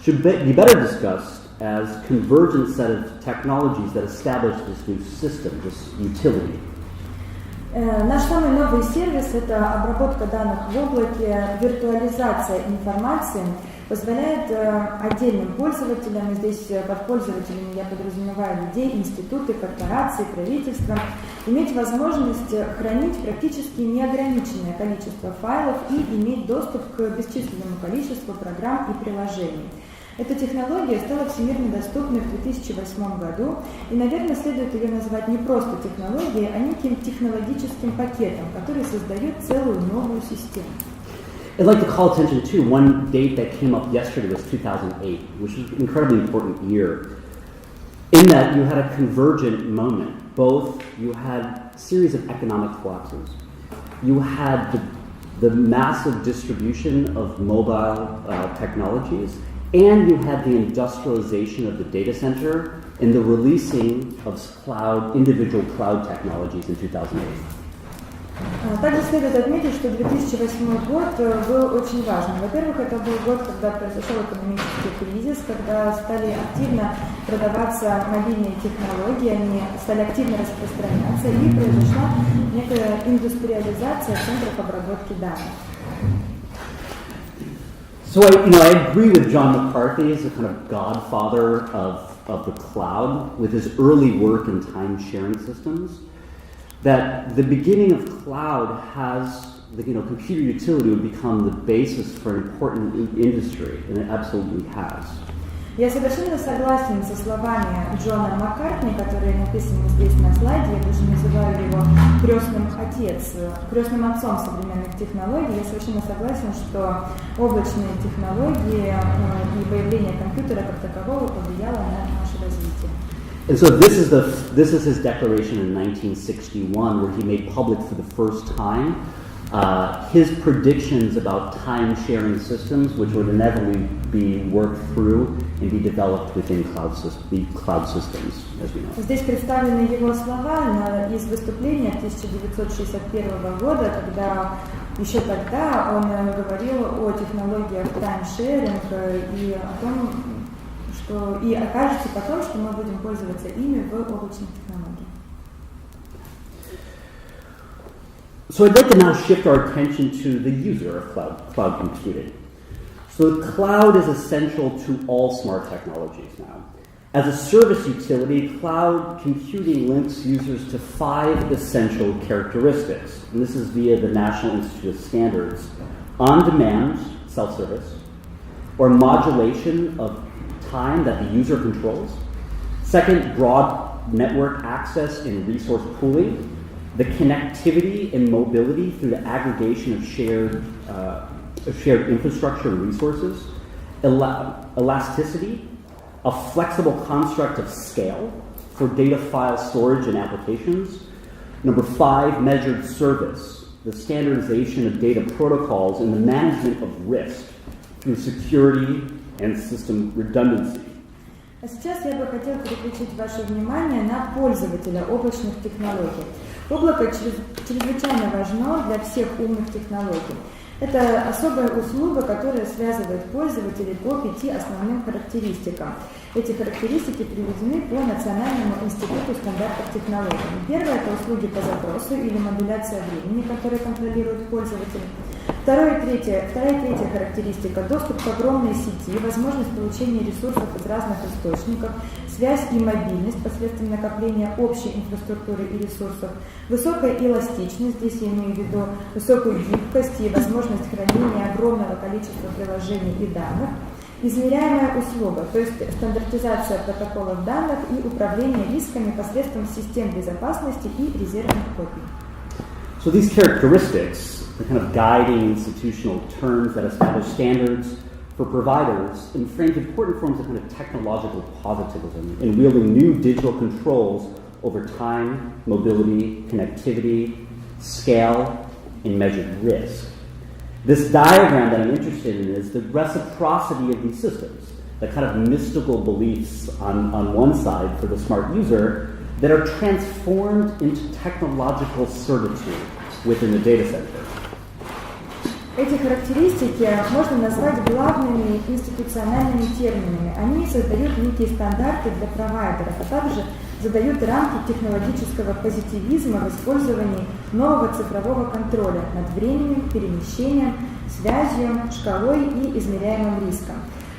should be better discussed as convergent set of technologies that establish this new system, this utility. Наш самый новый сервис – это обработка данных в облаке, виртуализация информации, позволяет отдельным пользователям, и здесь под пользователями я подразумеваю людей, институты, корпорации, правительства, иметь возможность хранить практически неограниченное количество файлов и иметь доступ к бесчисленному количеству программ и приложений. Эта технология стала всемирно доступной в 2008 году, и, наверное, следует ее назвать не просто технологией, а неким технологическим пакетом, который создает целую новую систему. I'd like to call attention to one date that came up yesterday was 2008, which is an incredibly important year. In that you had a convergent moment. Both you had a series of economic collapses. You had the massive distribution of mobile technologies, and you had the industrialization of the data center and the releasing of individual cloud technologies in 2008. Также следует отметить, что 2008 год был очень важным. Во-первых, это был год, когда произошел экономический кризис, когда стали активно продаваться мобильные технологии, они стали активно распространяться, и произошла некая индустриализация центров обработки данных. So I agree with John McCarthy as the kind of godfather of the cloud with his early work in time-sharing systems, that the beginning of cloud has, computer utility would become the basis for an important industry, and it absolutely has. Я совершенно согласен со словами Джона Маккартни, которые написаны здесь на слайде. Я даже называю его крестным отцом современных технологий. Я совершенно согласен, что облачные технологии и появление компьютера как такового повлияло на наше развитие. And so this is his declaration in 1961, where he made public for the first time his predictions about time-sharing systems, which would inevitably be worked through and be developed within cloud systems, as we know. Здесь представлены его слова из выступления 1961 года, когда еще тогда он говорил о технологиях таймшеринг и о том, что и окажется потом, что мы будем пользоваться ими в облачных технологиях. So I'd like to now shift our attention to the user of cloud computing. So the cloud is essential to all smart technologies now. As a service utility, cloud computing links users to 5 essential characteristics. And this is via the National Institute of Standards. On-demand, self-service, or modulation of time that the user controls. Second, broad network access and resource pooling. The connectivity and mobility through the aggregation of shared infrastructure and resources. Elasticity, a flexible construct of scale for data file storage and applications. Number 5, measured service, the standardization of data protocols and the management of risk through security and system redundancy. А сейчас я бы хотела переключить ваше внимание на пользователя облачных технологий. Облако чрезвычайно важно для всех умных технологий. Это особая услуга, которая связывает пользователей по 5 основным характеристикам. Эти характеристики приведены по Национальному институту стандартов технологий. Первое – это услуги по запросу или модуляция времени, которые контролируют пользователь. Вторая и третья характеристика – доступ к огромной сети, возможность получения ресурсов из разных источников, связь и мобильность посредством накопления общей инфраструктуры и ресурсов, высокая эластичность, здесь я имею в виду высокую гибкость и возможность хранения огромного количества приложений и данных, измеряемая услуга, то есть стандартизация протоколов данных и управление рисками посредством систем безопасности и резервных копий. So these characteristics, the kind of guiding institutional terms that establish standards for providers and frames important forms of kind of technological positivism in wielding new digital controls over time, mobility, connectivity, scale, and measured risk. This diagram that I'm interested in is the reciprocity of these systems, the kind of mystical beliefs on one side for the smart user that are transformed into technological certitude within the data center. Эти характеристики можно назвать главными институциональными терминами. Они создают некие стандарты для провайдеров, а также задают рамки технологического позитивизма в использовании нового цифрового контроля над временем, перемещением, связью, шкалой и измеряемым риском.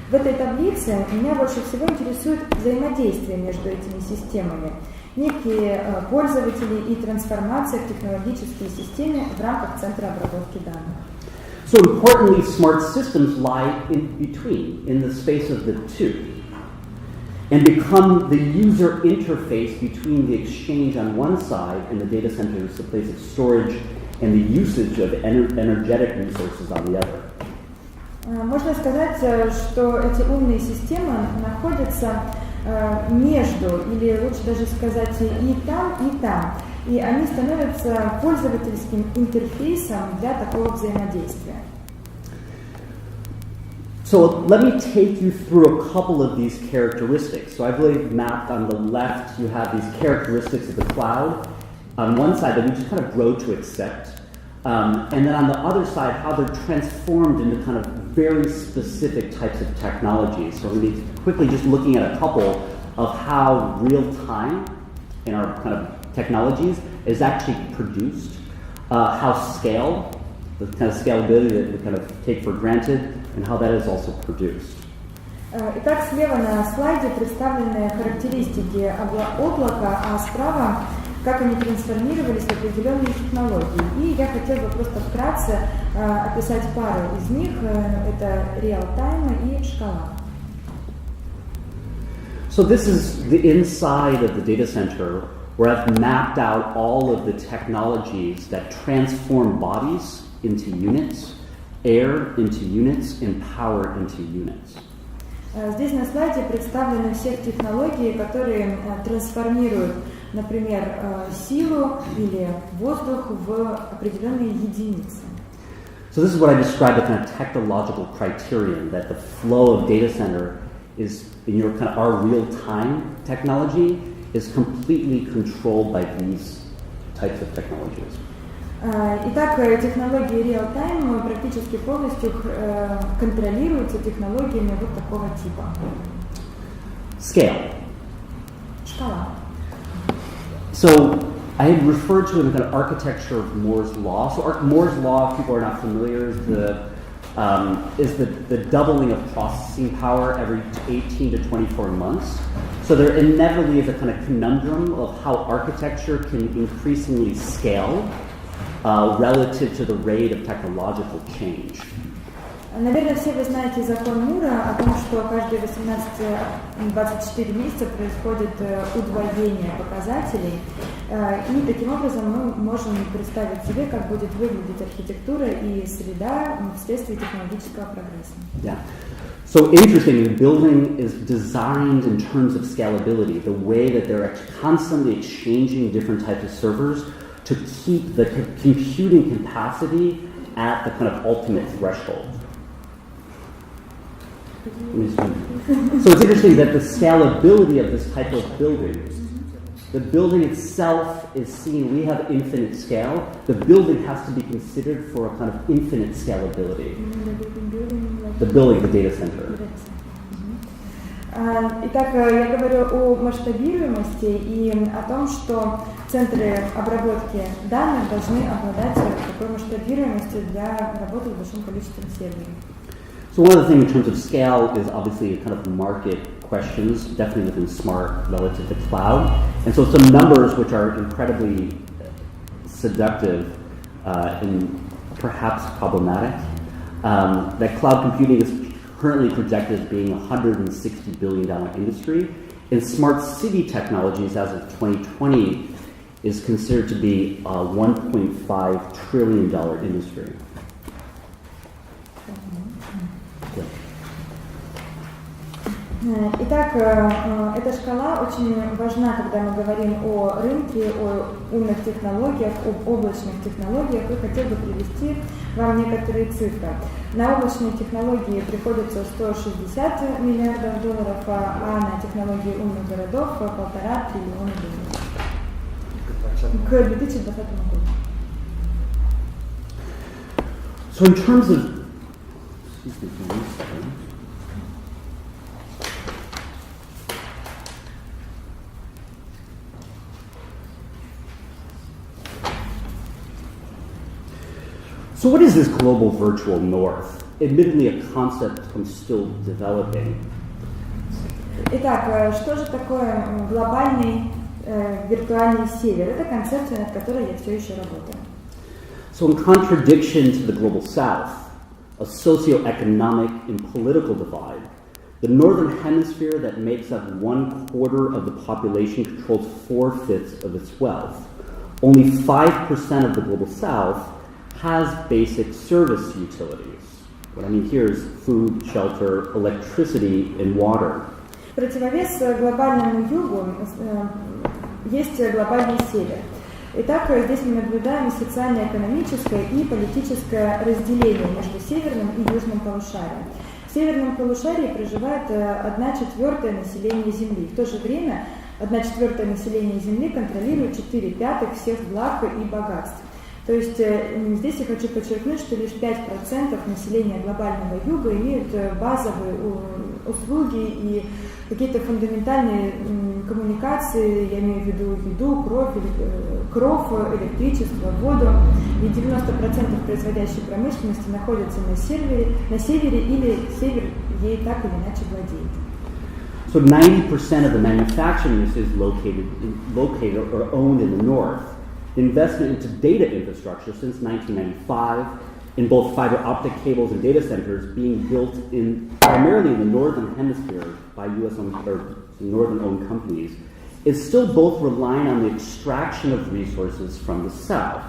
В этой таблице меня больше всего интересует взаимодействие между этими системами, некие пользователи и трансформация в технологические системы в рамках центра обработки данных. So importantly, smart systems lie in between, in the space of the two, and become the user interface between the exchange on one side and the data center is the place of storage and the usage of energetic resources on the other. Можно сказать, что эти умные системы находятся между, или лучше даже сказать, и там, и они становятся пользовательским интерфейсом для такого взаимодействия. So let me take you through a couple of these characteristics. So I believe mapped on the left, you have these characteristics of the cloud. on one side that we just kind of grow to accept, and then on the other side, how they're transformed into kind of very specific types of technologies. So we're going to be quickly just looking at a couple of how real time in our kind of technologies is actually produced, how scale, the kind of scalability that we kind of take for granted, and how that is also produced. Итак, слева на слайде представлены характеристики облака, а справа как они трансформировались в определенные технологии. И я хотела бы просто вкратце описать пару из них. Это реал-тайм и шкала. So this is the inside of the data center where I've mapped out all of the technologies that transform bodies into units, air into units, and power into units. Здесь на слайде представлены все технологии, которые трансформируют, например, силу или воздух в определенные единицы. So this is what I described as kind of technological criterion, that the flow of data center is, in your kind of our real-time technology, is completely controlled by these types of technologies. Итак, технологии real-time практически полностью контролируются технологиями вот такого типа. Scale. Шкала. So I had referred to it in the kind of architecture of Moore's law. So Moore's law, if people are not familiar, is the doubling of processing power every 18 to 24 months. So there inevitably is a kind of conundrum of how architecture can increasingly scale relative to the rate of technological change. Наверное, все вы знаете закон Мура о том, что каждые 18-24 месяца происходит удвоение показателей, и таким образом мы можем представить себе, как будет выглядеть архитектура и среда вследствие технологического прогресса. Yeah. So interestingly, the building is designed in terms of scalability, the way that they're constantly exchanging different types of servers to keep the computing capacity at the kind of ultimate threshold. So it's interesting that the scalability of this type of building, the building itself is seen, we have infinite scale, the building has to be considered for a kind of infinite scalability. The building, the data center. Итак, я говорю о масштабируемости и о том, что центры обработки данных должны обладать такой масштабируемостью для работы с большим количеством серверов. So one of the things in terms of scale is obviously kind of market questions, definitely within smart relative to cloud. And so some numbers which are incredibly seductive and perhaps problematic. That cloud computing is currently projected as being a $160 billion industry. And smart city technologies as of 2020 is considered to be a $1.5 trillion industry. Итак, эта шкала очень важна, когда мы говорим о рынке, о умных технологиях, об облачных технологиях. И хотел бы привести вам некоторые цифры. На облачные технологии приходится $160 миллиардов долларов, а на технологии умных городов $1,5 триллиона долларов к 2020 году. So in terms of So what is this global virtual north? Admittedly, a concept I'm still developing. Итак, что же такое глобальный виртуальный север? Это концепция, над которой я все еще работаю. So in contradiction to the global south, a socioeconomic and political divide, the northern hemisphere that makes up 1/4 of the population controls 4/5 of its wealth. Only 5% of the global south has basic service utilities. What I mean here is food, shelter, electricity, and water. Противовес глобальному югу есть глобальный север. Итак, здесь мы наблюдаем социально-экономическое и политическое разделение между северным и южным полушарием. В северном полушарии проживает 1/4 населения Земли. В то же время 1/4 населения Земли контролирует 4/5 всех благ и богатств. То есть здесь я хочу подчеркнуть, что лишь 5% населения глобального юга имеют базовые услуги и какие-то фундаментальные коммуникации, я имею в виду еду, кров, электричество, воду, и 90% производящей промышленности находятся на севере или север ей так или иначе владеет. So 90% of the manufacturing is located or owned in the north. The investment into data infrastructure since 1995 in both fiber optic cables and data centers being built primarily in the northern hemisphere by northern-owned companies is still both relying on the extraction of resources from the south.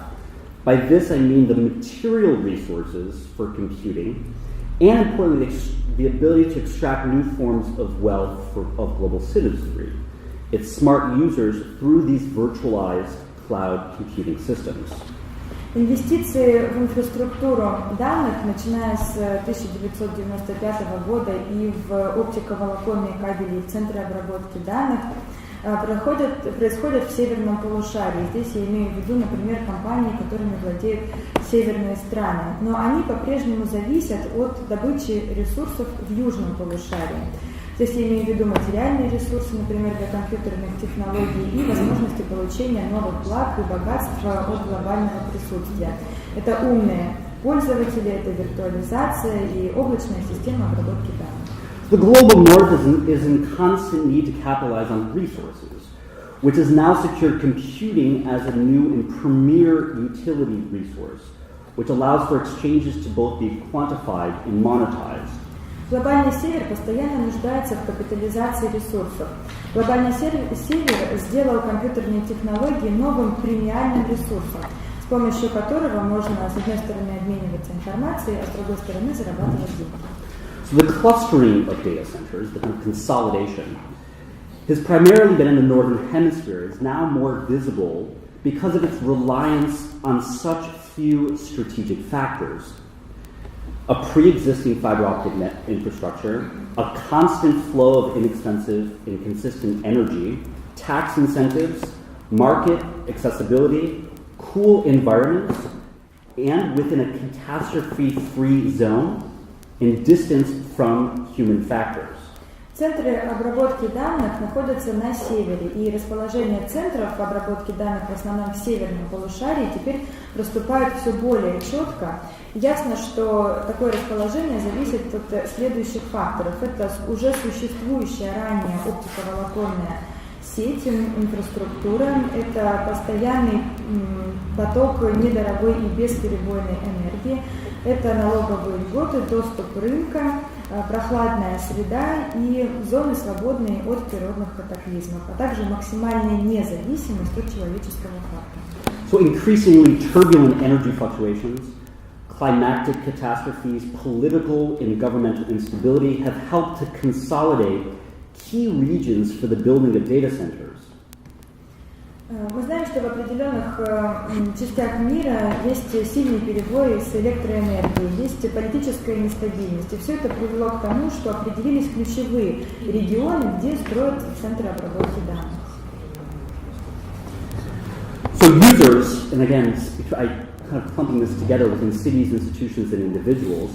By this I mean the material resources for computing and, importantly, the ability to extract new forms of wealth of global citizenry, its smart users through these virtualized cloud computing systems. Инвестиции в инфраструктуру данных, начиная с 1995 года и в оптиковолоконные кабели и центры обработки данных, происходят в северном полушарии. Здесь я имею в виду, например, компании, которыми владеют северные страны. Но они по-прежнему зависят от добычи ресурсов в южном полушарии. Здесь я имею в виду материальные ресурсы, например, для компьютерных технологий и возможности получения новых благ и богатства от глобального присутствия. Это умные пользователи, это виртуализация и облачная система обработки данных. The global north is in constant need to capitalize on resources, which has now secured computing as a new and premier utility resource, which allows for exchanges to both be quantified and monetized. Глобальный север постоянно нуждается в капитализации ресурсов. Глобальный север сделал компьютерные технологии новым премиальным ресурсом, с помощью которого можно, с одной стороны, обмениваться информацией, а с другой стороны, зарабатывать деньги. So the clustering of data centers, the consolidation, has primarily been in the northern hemisphere, is now more visible because of its reliance on such few strategic factors. A pre-existing fiber optic net infrastructure, a constant flow of inexpensive and consistent energy, tax incentives, market accessibility, cool environments, and within a catastrophe-free zone and distance from human factors. Центры обработки данных находятся на севере, и расположение центров обработки данных в основном в северном полушарии теперь проступает все более четко. Ясно, что такое расположение зависит от следующих факторов. Это уже существующая ранее оптиковолоконная сеть, инфраструктура, это постоянный поток недорогой и бесперебойной энергии, это налоговые льготы, доступ рынка, прохладная среда и зоны, свободные от природных катаклизмов, а также максимальная независимость от человеческого фактора. So increasingly turbulent energy fluctuations, climatic catastrophes, political and governmental instability have helped to consolidate key regions for the building of data centers. Мы знаем, что в определенных частях мира есть сильные перебои с электроэнергией, есть политическая нестабильность. И все это привело к тому, что определились ключевые регионы, где строят центры обработки данных. So users, and again, I kind of clumping this together within cities, institutions, and individuals,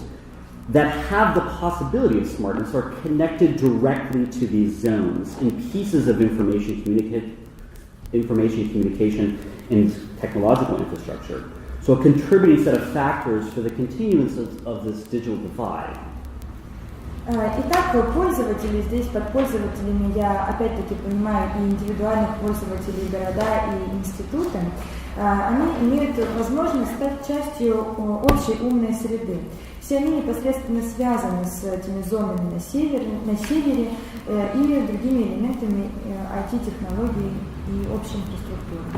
that have the possibility of smartness are connected directly to these zones in pieces of information communication, and technological infrastructure. So a contributing set of factors for the continuance of this digital divide. Итак, пользователи, здесь под пользователями я опять-таки понимаю и индивидуальных пользователей города и институты, они имеют возможность стать частью общей умной среды. Все они непосредственно связаны с этими зонами на севере и другими элементами IT-технологий и общей инфраструктуры.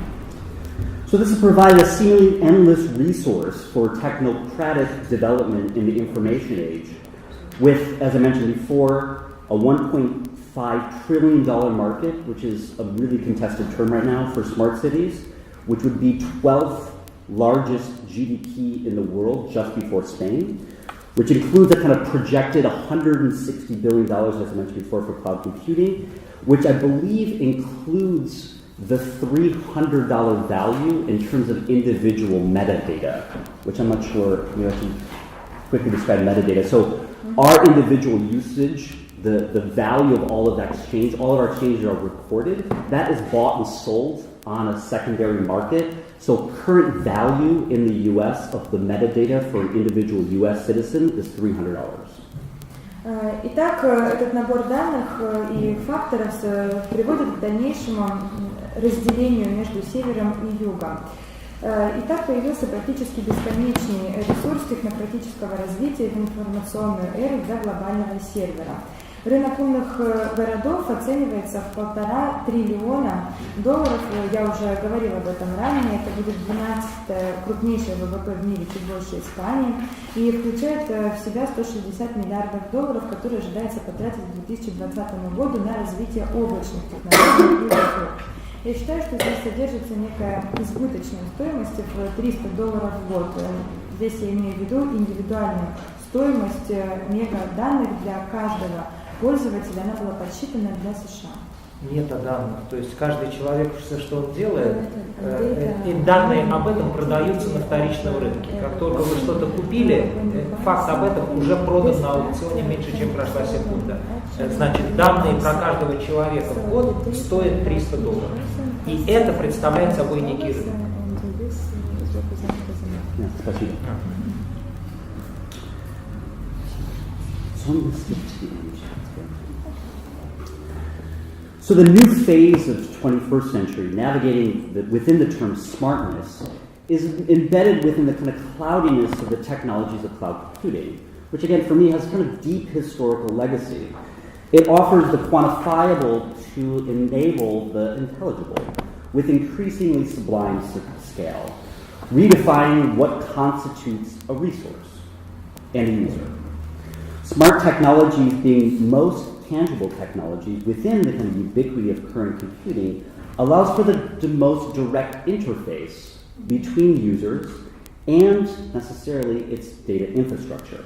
So this has provided a seemingly endless resource for technocratic development in the information age, with, as I mentioned before, a $1.5 trillion market, which is a really contested term right now for smart cities, which would be 12th largest GDP in the world just before Spain, which includes a kind of projected $160 billion, as I mentioned before, for cloud computing, which I believe includes the $300 value in terms of individual metadata, which I'm not sure, I should quickly describe metadata. So our individual usage, the value of all of that exchange, all of our exchanges are recorded. That is bought and sold on a secondary market. So current value in the US of the metadata for an individual US citizen is $300. Итак, этот набор данных и факторов приводит к дальнейшему разделению между севером и югом. И так появился практически бесконечный ресурс технократического развития в информационную эру для глобального сервера. Рынок умных городов оценивается в $1,5 триллиона. Я уже говорила об этом ранее, это будет 12-е крупнейшее ВВП в мире, чуть больше Испании, и включает в себя $160 миллиардов, которые ожидается потратить к 2020 году на развитие облачных технологий и услуг. Я считаю, что здесь содержится некая избыточная стоимость в $300 в год. Здесь я имею в виду индивидуальную стоимость мегаданных для каждого пользователя, она была подсчитана для США. Метаданных, то есть каждый человек, все, что он делает, и данные об этом продаются на вторичном рынке. Как только вы что-то купили, факт об этом уже продан на аукционе меньше, чем прошла секунда. Значит, данные про каждого человека в год стоят $300. И это представляет собой некий рынок. Спасибо. So the new phase of the 21st century, navigating within the term smartness, is embedded within the kind of cloudiness of the technologies of cloud computing, which again for me has kind of deep historical legacy. It offers the quantifiable to enable the intelligible with increasingly sublime scale, redefining what constitutes a resource and a user. Smart technologies being most tangible technologies within the kind of ubiquity of current computing allows for the most direct interface between users and necessarily its data infrastructure.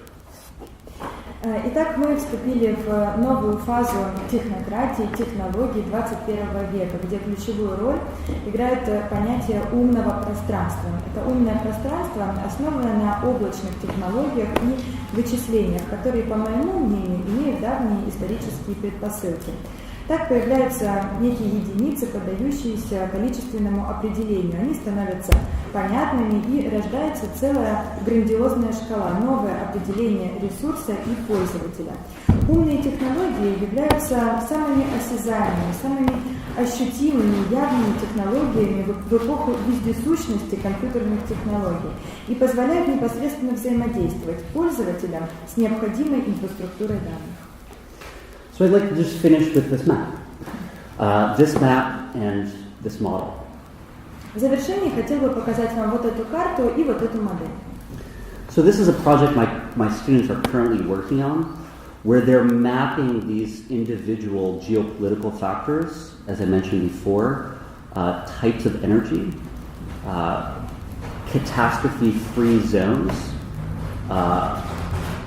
Итак, мы вступили в новую фазу технократии, технологий 21 века, где ключевую роль играет понятие умного пространства. Это умное пространство основано на облачных технологиях и вычислениях, которые, по моему мнению, имеют давние исторические предпосылки. Так появляются некие единицы, поддающиеся количественному определению. Они становятся понятными, и рождается целая грандиозная шкала, новое определение ресурса и пользователя. Умные технологии являются самыми осязаемыми, самыми ощутимыми, явными технологиями в эпоху вездесущности компьютерных технологий и позволяют непосредственно взаимодействовать пользователям с необходимой инфраструктурой данных. So I'd like to just finish with this map. This map and this model. В завершении хотел бы показать вам вот эту карту и вот эту модель. So this is a project my students are currently working on, where they're mapping these individual geopolitical factors, as I mentioned before, types of energy, catastrophe-free zones,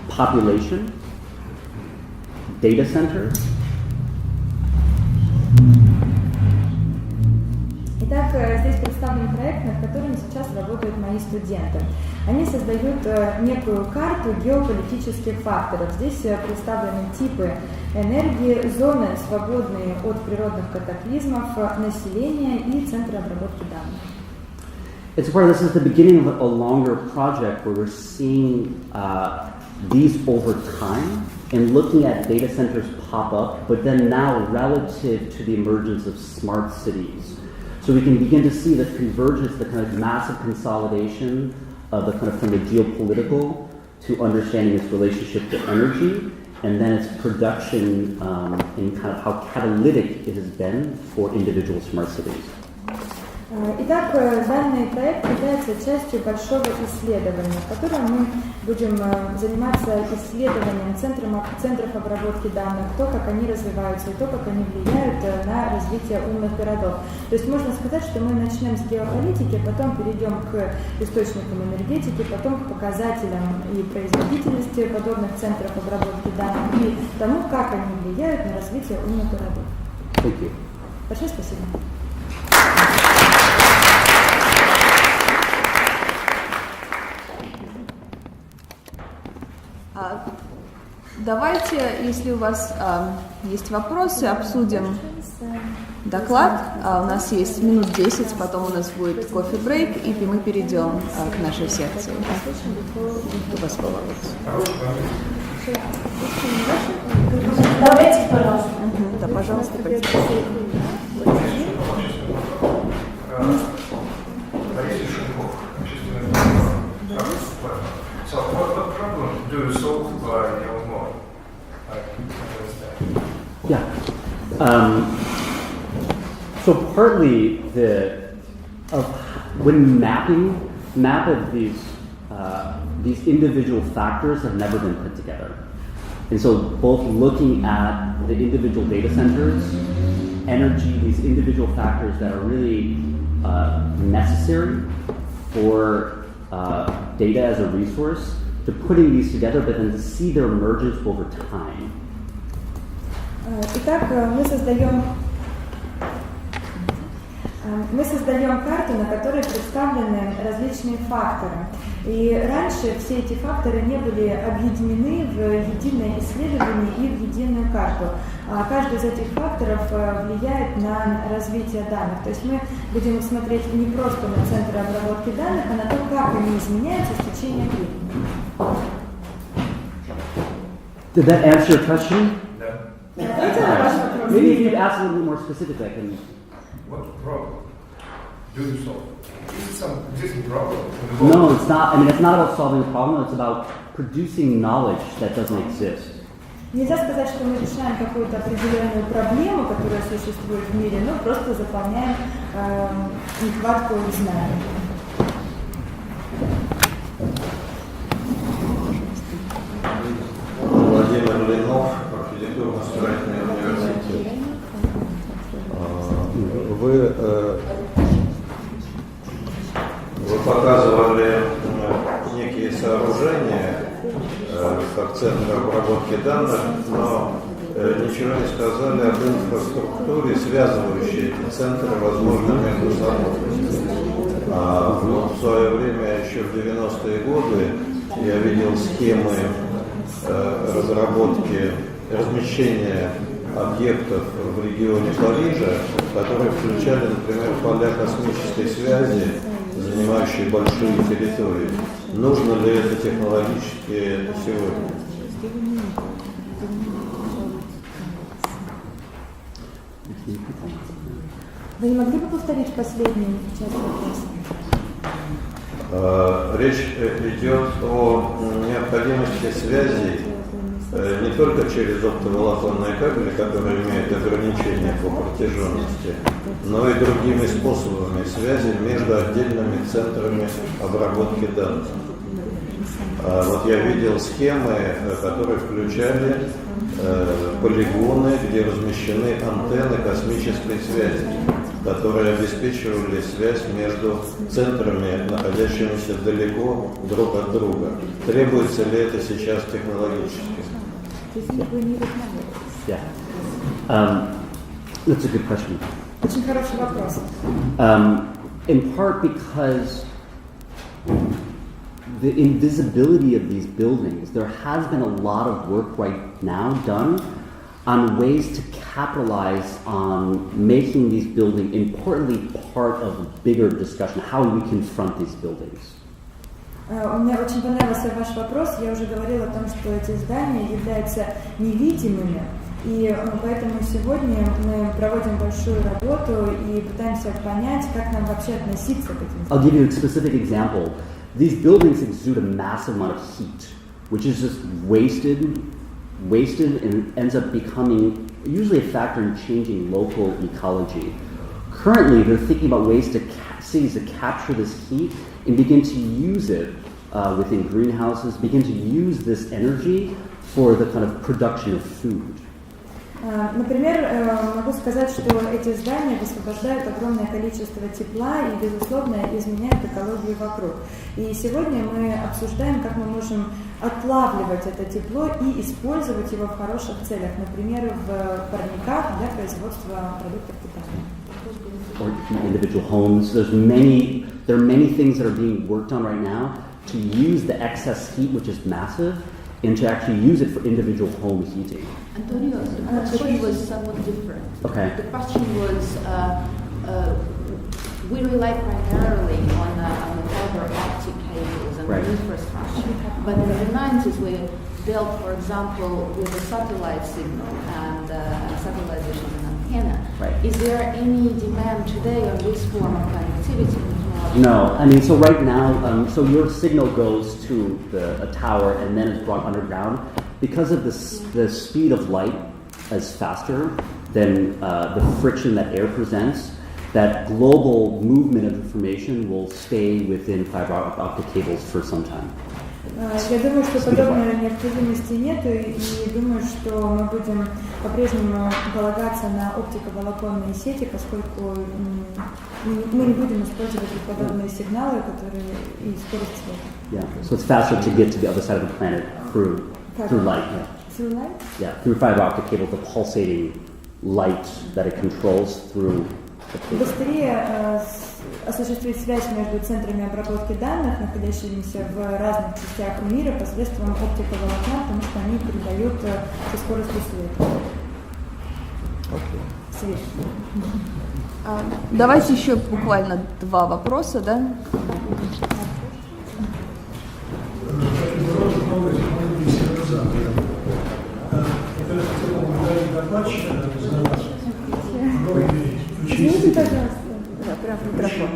population, data centers. Итак, здесь представлен проект, над которым сейчас работают мои студенты. Они создают некую карту геополитических факторов. Здесь представлены типы энергии, зоны, свободные от природных катаклизмов, населения и центры обработки данных. It's where this is the beginning of a longer project where we're seeing these over time and looking at data centers pop up, but then now relative to the emergence of smart cities. So we can begin to see the convergence, the kind of massive consolidation of the kind of from the geopolitical to understanding its relationship to energy, and then its production in kind of how catalytic it has been for individual smart cities. Итак, данный проект является частью большого исследования, в котором мы будем заниматься исследованием центров обработки данных, то, как они развиваются, и то, как они влияют на развитие умных городов. То есть можно сказать, что мы начнем с геополитики, потом перейдем к источникам энергетики, потом к показателям и производительности подобных центров обработки данных и тому, как они влияют на развитие умных городов. Большое спасибо. Давайте, если у вас есть вопросы, обсудим доклад. У нас есть минут 10, потом у нас будет кофе-брейк, и мы перейдем к нашей секции. У вас вопрос? Давайте, пожалуйста. Да, пожалуйста, пойдите. So what problem do you solve by your model? Yeah. So partly when map of these individual factors have never been put together. And so both looking at the individual data centers, energy, these individual factors that are really necessary for data as a resource, to putting these together, but then to see their emergence over time. Итак, мы создаем карту, на которой представлены различные факторы. И раньше все эти факторы не были объединены в единое исследование и в единую карту. Каждый из этих факторов влияет на развитие данных. То есть мы будем смотреть не просто на центры обработки данных, а на то, как они изменяются в течение времени. Did that answer your question? No. Maybe if you'd ask a little bit more specific, I can... What problem do you solve? Is it some existing problem? No, it's not. I mean, it's not about solving a problem. It's about producing knowledge that doesn't exist. Нельзя сказать, что мы решаем какую-то определенную проблему, которая существует в мире, но просто заполняем нехватку знаний. Владимир Ленов, архитектурно-строительный университет. Вы показывали некие сооружения, как центр обработки данных, но ничего не сказали об инфраструктуре, связывающей эти центры, возможно, между собой. Вот в свое время, еще в 90-е годы, я видел схемы разработки, размещения объектов в регионе Парижа, которые включали, например, поля космической связи, занимающие большие территории. Нужно ли это технологически сегодня? Вы не могли бы повторить последнюю часть вопроса? Речь идет о необходимости связи не только через оптоволоконные кабели, которые имеют ограничения по протяженности, но и другими способами связи между отдельными центрами обработки данных. Вот я видел схемы, которые включали полигоны, где размещены антенны космической связи, которые обеспечивали связь между центрами, находящимися далеко друг от друга. Требуется ли это сейчас технологически? Yeah. That's a good question. Очень хороший вопрос. In part because the invisibility of these buildings, there has been a lot of work right now done on ways to capitalize on making these buildings importantly part of a bigger discussion, how we confront these buildings. Мне очень понравился ваш вопрос. Я уже говорила о том, что эти здания являются невидимыми, и поэтому сегодня мы проводим большую работу и пытаемся понять, как нам вообще относиться к этим зданиям. I'll give you a specific example. These buildings exude a massive amount of heat, which is just wasted and ends up becoming usually a factor in changing local ecology. currently they're thinking about ways to cities to capture this heat and begin to use it within greenhouses, begin to use this energy for the kind of production of food. Например, могу сказать, что эти здания высвобождают огромное количество тепла и, безусловно, изменяют экологию вокруг. И сегодня мы обсуждаем, как мы можем отлавливать это тепло и использовать его в хороших целях, например, в парниках для производства продуктов питания. Or individual homes. There are many things that are being worked on right now to use the excess heat, which is massive, and to actually use it for individual home heating. Antonio, the question was somewhat different. Okay. The question was, we rely primarily on the fiber optic cables and right. the infrastructure. But in the 90s, we dealt, for example, with the satellite signal and satellite dish as an antenna. Right. Is there any demand today on this form of connectivity? No, I mean, so right now, so your signal goes to a tower and then is brought underground. Because of the speed of light is faster than the friction that air presents, that global movement of information will stay within fiber optic cables for some time. Я думаю, что подобной необходимости нет, и думаю, что мы будем по-прежнему полагаться на оптиковолоконные сети, поскольку мы не будем использовать подобные сигналы, которые и скорость света. Yeah, so it's faster to get to the other side of the planet through light. Yeah. Through light? Yeah, through fiber optic cable, the pulsating light that it controls through the cable. Быстрее осуществить связь между центрами обработки данных, находящимися в разных частях мира, посредством оптиковолокна, потому что они передают со скоростью света. Свет. Давайте еще буквально 2 вопроса, да? Извините, пожалуйста. Да, прям в микрофон.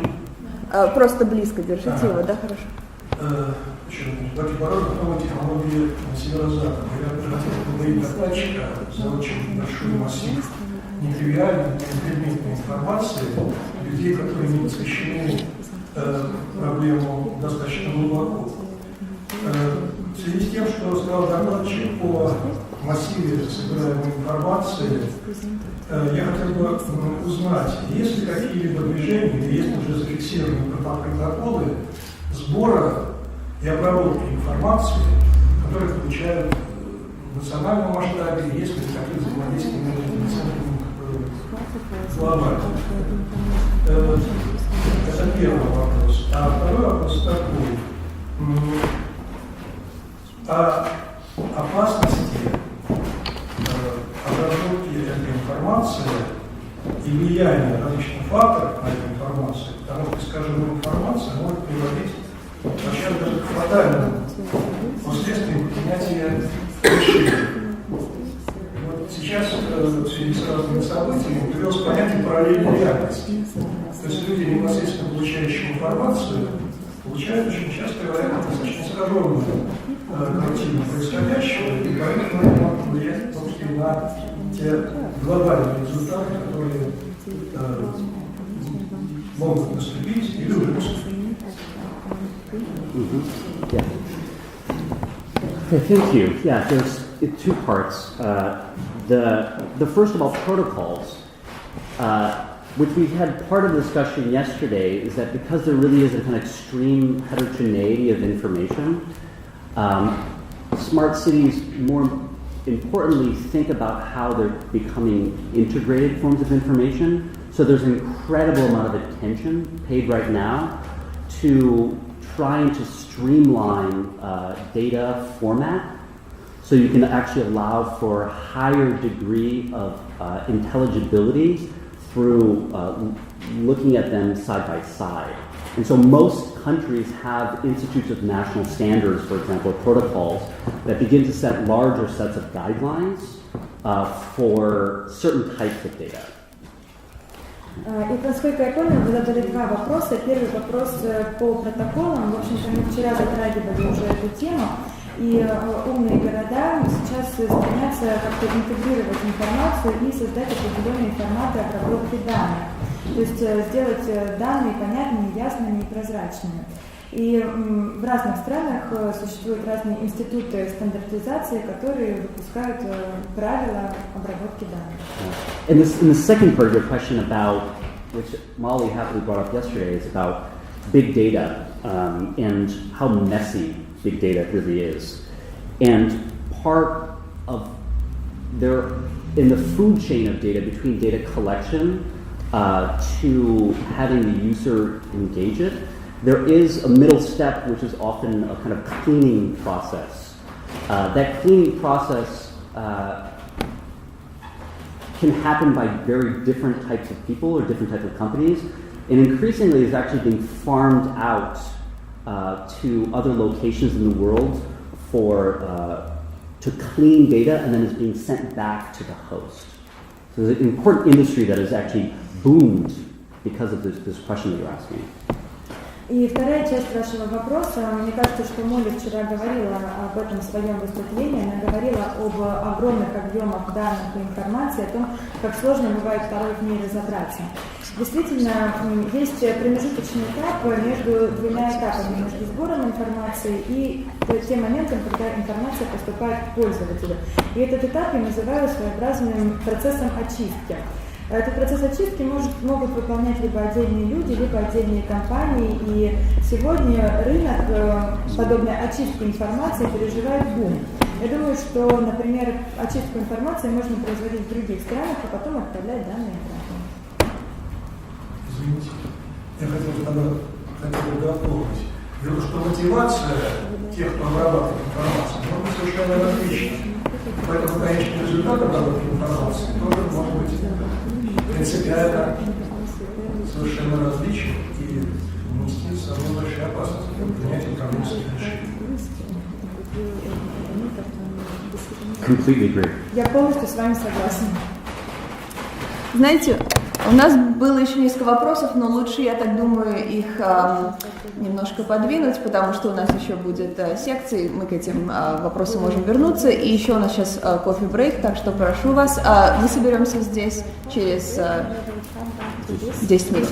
Просто близко держите его, да, хорошо? Противоположно новой технологии на северо-запад. Я хотел поговорить докладчика за очень большой массив нетривиальной, непредметной информации, людей, которые не посвящены проблему достаточно глубоко. В связи с тем, что сказал докладчик по массиве собираемой информации, я хотел бы узнать, есть ли какие-либо движения, или есть уже зафиксированные протоколы сбора и обработки информации, которые получают в национальном масштабе, есть ли какие-то взаимодействия между центрами глобально. Это первый вопрос. А второй вопрос такой. О опасности обработки этой информации и влияния различных факторов на эту информацию, потому что искаженная информация может приводить вообще даже к фатальным последствиям принятия решений. Вот сейчас в связи с разными событиями появилось понятие параллельной реальности. То есть люди, непосредственно получающие информацию, получают очень часто, вероятно, достаточно искаженную картину происходящего, и поэтому это может влиять в том числе на те глобальные результаты, которые могут наступить или уже наступить. Yeah. Okay, thank you. Yeah, there's 2 parts. The first about protocols, which we had part of the discussion yesterday, is that because there really is a kind of extreme heterogeneity of information, smart cities more importantly think about how they're becoming integrated forms of information. So there's an incredible amount of attention paid right now to trying to streamline data format so you can actually allow for a higher degree of intelligibility through looking at them side by side. And so most countries have institutes of national standards, for example, protocols, that begin to set larger sets of guidelines for certain types of data. И поскольку я понял, вы задали 2 вопроса. Первый вопрос по протоколам. В общем-то, мы вчера затрагивали уже эту тему. И умные города сейчас стремятся как-то интегрировать информацию и создать определенные форматы обработки данных. То есть сделать данные понятными, ясными и прозрачными. И в разных странах существуют разные институты стандартизации, которые выпускают правила обработки данных. In the second part of your question about, which Molly happily brought up yesterday, is about big data and how messy big data really is. And part of in the food chain of data, between data collection to having the user engage it, there is a middle step which is often a kind of cleaning process. That cleaning process can happen by very different types of people or different types of companies, and increasingly is actually being farmed out to other locations in the world to clean data, and then it's being sent back to the host. So there's an important industry that has actually boomed because of this question that you're asking. И вторая часть вашего вопроса, мне кажется, что Молли вчера говорила об этом в своем выступлении, она говорила об огромных объемах данных и информации, о том, как сложно бывает порой в ней разобраться. Действительно, есть промежуточный этап между двумя этапами, между сбором информации и тем моментом, когда информация поступает к пользователю. И этот этап я называю своеобразным процессом очистки. Этот процесс очистки могут выполнять либо отдельные люди, либо отдельные компании. И сегодня рынок подобной очистки информации переживает бум. Я думаю, что, например, очистку информации можно производить в других странах, а потом отправлять данные обратно. Извините, я хотел бы дополнить. Дело, что мотивация тех, кто обрабатывает информацию, может быть совершенно различна. Поэтому, конечно, результат обработки информации тоже может быть принципиально совершенно различен и нести с собой большие опасности для принятия экономических решений. Completely agree. Я полностью с вами согласна. Знаете, у нас было еще несколько вопросов, но лучше, я так думаю, их немножко подвинуть, потому что у нас еще будет секции, мы к этим вопросам можем вернуться, и еще у нас сейчас кофе-брейк, так что прошу вас, мы соберемся здесь через 10 минут.